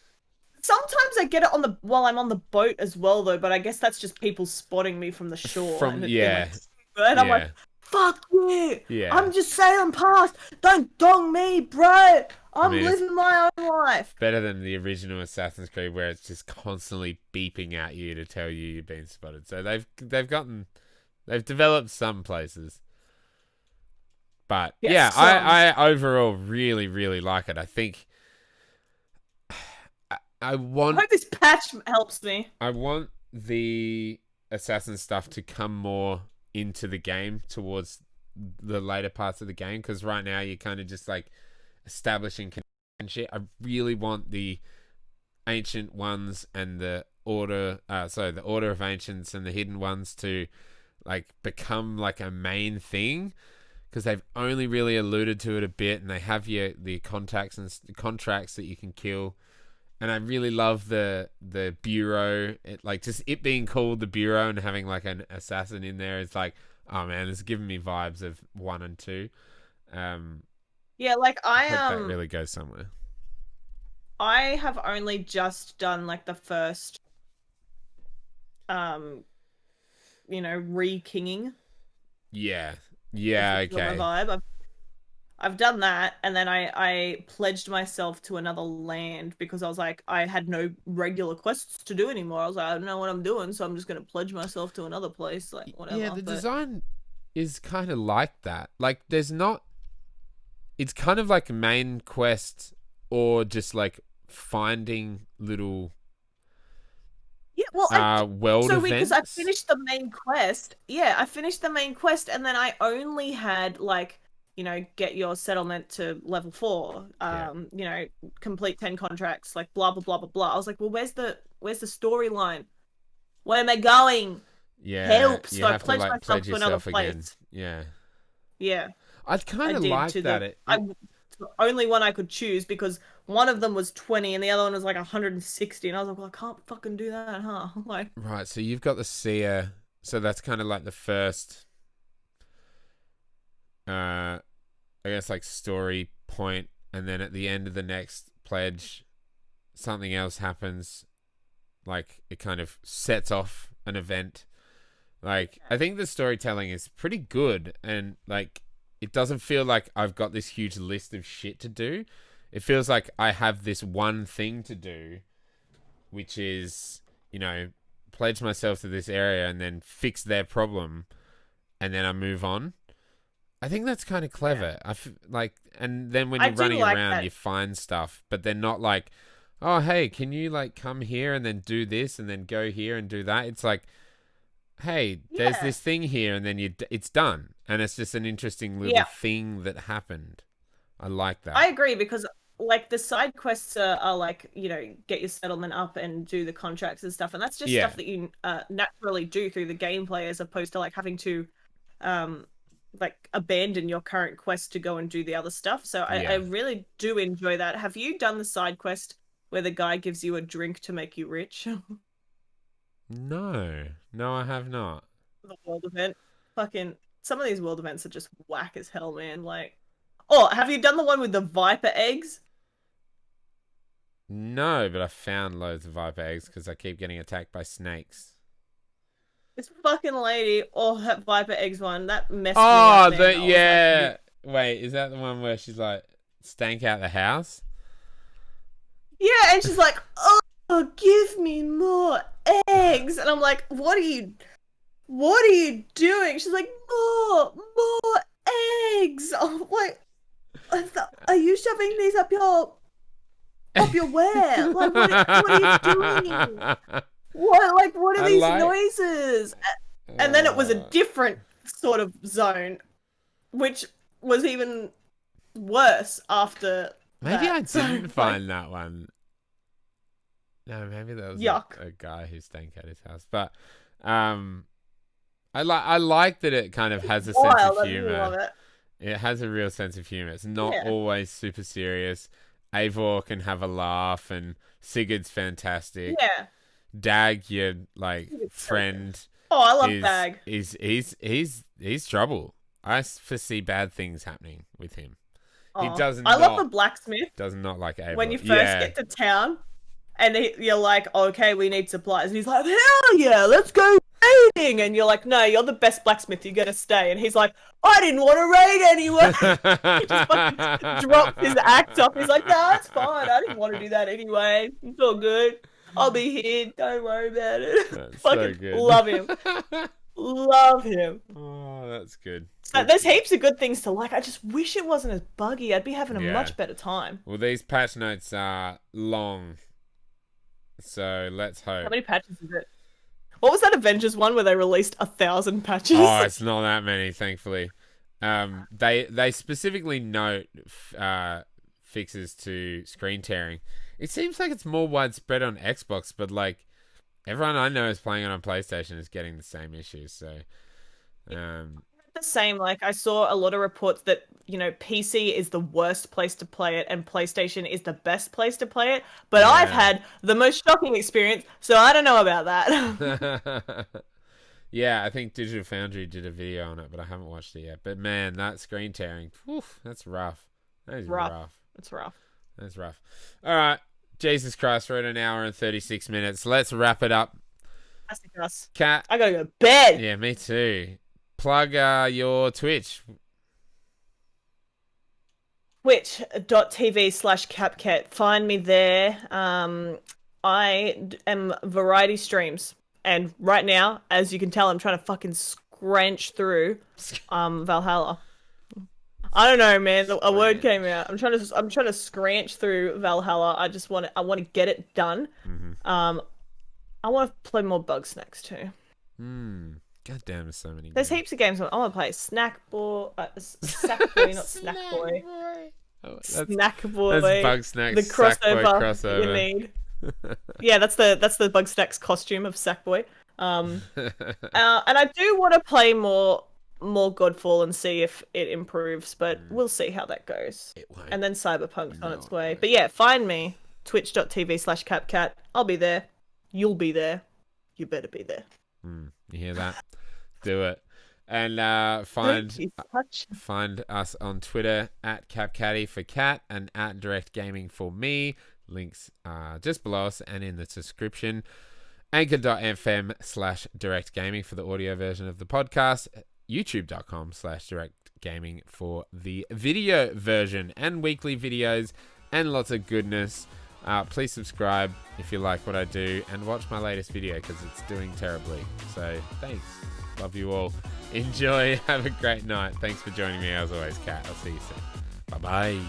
B: Sometimes I get it on the while I'm on the boat as well, though. But I guess that's just people spotting me from the shore
A: From
B: and it being like,
A: yeah,
B: and I'm like,
A: yeah,
B: "Fuck you!
A: yeah.
B: I'm just sailing past. Don't dong me, bro.
A: I
B: I'm
A: mean, it's
B: living my own life."
A: better than the original Assassin's Creed where it's just constantly beeping at you to tell you you've been spotted. So they've developed some places. But
B: Yes,
A: yeah,
B: some.
A: I overall really, really like it. I think I
B: I
A: want
B: hope this patch helps me.
A: the assassin stuff to come more into the game towards the later parts of the game, because right now you're kind of just like establishing and shit. I really want the ancient ones and the the order of ancients and the hidden ones to like become like a main thing, because they've only really alluded to it a bit, and they have the contacts and contracts that you can kill. And I really love the bureau. Like just it being called the bureau and having like an assassin in there is like, oh man, it's giving me vibes of 1 and 2.
B: Yeah, like
A: I hope that really goes somewhere.
B: I have only just done like the first um re-kinging.
A: Yeah.
B: If
A: Yeah,
B: you got
A: okay.
B: my vibe. I've done that, and then I pledged myself to another land because I was like I had no regular quests to do anymore. I was like I don't know what I'm doing, so I'm just gonna pledge myself to another place, like
A: Yeah,
B: whatever.
A: the
B: But
A: design is kind of like that. Like there's not it's kind of like main quest or just like finding little
B: yeah, well,
A: world
B: so weird because I
A: events.
B: finished the main quest. Yeah, I finished the main quest, and then I only had like get your settlement to level 4.
A: Yeah.
B: Complete 10 contracts, like blah blah blah blah blah. I was like, well, where's the storyline? Where am I going?
A: Yeah,
B: Help!
A: you
B: So I
A: have to
B: pledged
A: like
B: myself
A: pledge
B: to another
A: yourself
B: place.
A: again. Yeah.
B: Yeah,
A: I'd
B: I
A: kind of
B: did
A: like
B: to
A: that.
B: the only one I could choose because one of them was 20 and the other one was like 160, and I was like, well, I can't fucking do that, huh? Like,
A: Right, so you've got the seer, so that's kind of like the first I guess like story point, and then at the end of the next pledge something else happens, like it kind of sets off an event. Like I think the storytelling is pretty good, and like it doesn't feel like I've got this huge list of shit to do. It feels like I have this one thing to do, which is, pledge myself to this area and then fix their problem, and then I move on. I think that's kind of
B: yeah,
A: clever. And then when
B: I
A: you're
B: do
A: running
B: like
A: around,
B: that.
A: you find stuff, but they're not like, oh, hey, can you like come here and then do this and then go here and do that? It's like, hey, there's
B: Yeah,
A: this thing here, and then it's done, and it's just an interesting little
B: yeah,
A: thing that happened. I like
B: I
A: that.
B: agree because like the side quests are like get your settlement up and do the contracts and stuff, and that's just
A: Yeah,
B: stuff that you naturally do through the gameplay as opposed to like having to um like abandon your current quest to go and do the other stuff. So I
A: yeah.
B: really do enjoy that. Have you done the side quest where the guy gives you a drink to make you rich?
A: No, no, I have not.
B: The world event. Fucking some of these world events are just whack as hell, man. Like, oh, have you done the one with the viper eggs?
A: No, but I found loads of viper eggs because I keep getting attacked by snakes.
B: This fucking lady, oh, that viper eggs one, that messed me up,
A: Oh,
B: man. I was like,
A: yeah. Wait, is that the one where she's like stank out the house?
B: yeah, and she's like, oh, give me more eggs, and I'm like, what are you doing? She's like, more eggs. I'm like, are you shoving these up your where? Like, what are you doing? What are
A: I
B: these
A: like.
B: noises? And then it was a different sort of zone, which was even worse after
A: Maybe I
B: that. So,
A: didn't
B: like,
A: find that one. No, maybe there was
B: yuck.
A: a guy who stank at his house. But I like that it kind of has a sense of
B: Wild. I really love
A: humor.
B: it.
A: It has a real sense of humor. It's not
B: Yeah.
A: always super serious. Eivor can have a laugh, and Sigurd's fantastic.
B: Yeah.
A: Dag, your like
B: It's so good.
A: friend,
B: Oh, I love
A: is
B: Bag.
A: is he's trouble. I foresee bad things happening with him. He
B: Oh,
A: does
B: I love the
A: not.
B: blacksmith
A: Does not like Abel.
B: when you first
A: Yeah.
B: get to town, and you're like, okay, we need supplies, and he's like, hell yeah, let's go raiding, and you're like, no, you're the best blacksmith, you're gonna stay, and he's like, I didn't want to raid anyway. He just fucking drops his axe off. He's like, no, it's fine. I didn't want to do that anyway. It's all good. I'll be here. Don't worry about it.
A: That's
B: Fucking
A: so good.
B: love him. Love him.
A: Oh, that's good.
B: So there's heaps of good things to like. I just wish it wasn't as buggy. I'd be having a much better time.
A: Well, these patch notes are long, so let's hope.
B: How many patches is it? What was that Avengers one where they released 1,000 patches?
A: Oh, it's not that many, thankfully. They specifically note fixes to screen tearing. It seems like it's more widespread on Xbox, but like everyone I know is playing it on PlayStation is getting the same issues. So,
B: the same. Like I saw a lot of reports that PC is the worst place to play it and PlayStation is the best place to play it. But
A: Yeah.
B: I've had the most shocking experience, so I don't know about that.
A: Yeah, I think Digital Foundry did a video on it, but I haven't watched it yet. But man, that screen tearing, that's rough. That is rough.
B: It's rough.
A: That's rough. All right. Jesus Christ, we're at an hour and 36 minutes. Let's wrap it up.
B: Us.
A: Kat.
B: I gotta go to bed.
A: Yeah, me too. Plug your Twitch.
B: Twitch.tv/CapCat. Find me there. I am variety streams. And right now, as you can tell, I'm trying to fucking scrunch through Valhalla. I don't know, man. A word came out. I'm trying to scrunch through Valhalla. I want to get it done.
A: Mm-hmm.
B: I want to play more Bug Snacks too.
A: God damn, there's so many.
B: There's heaps of games I want to play. Sackboy, not Snackboy.
A: Oh,
B: Snackboy.
A: That's Bug Snacks.
B: The crossover,
A: crossover.
B: you need. Yeah, that's the Bug Snacks costume of Sackboy. And I do want to play more Godfall and see if it improves, but we'll see how that goes.
A: It won't.
B: And then Cyberpunk's on its way. But yeah, find me. Twitch.tv/CapCat. I'll be there. You'll be there. You better be there.
A: You hear that? Do it. And find us on Twitter at CapCatty for Cat and at Direckt Gaming for me. Links just below us and in the description. Anchor.fm/Direckt Gaming for the audio version of the podcast. YouTube.com/Direckt Gaming for the video version and weekly videos and lots of goodness. Please subscribe if you like what I do and watch my latest video because it's doing terribly. So thanks. Love you all. Enjoy. Have a great night. Thanks for joining me as always, Kat. I'll see you soon. Bye-bye.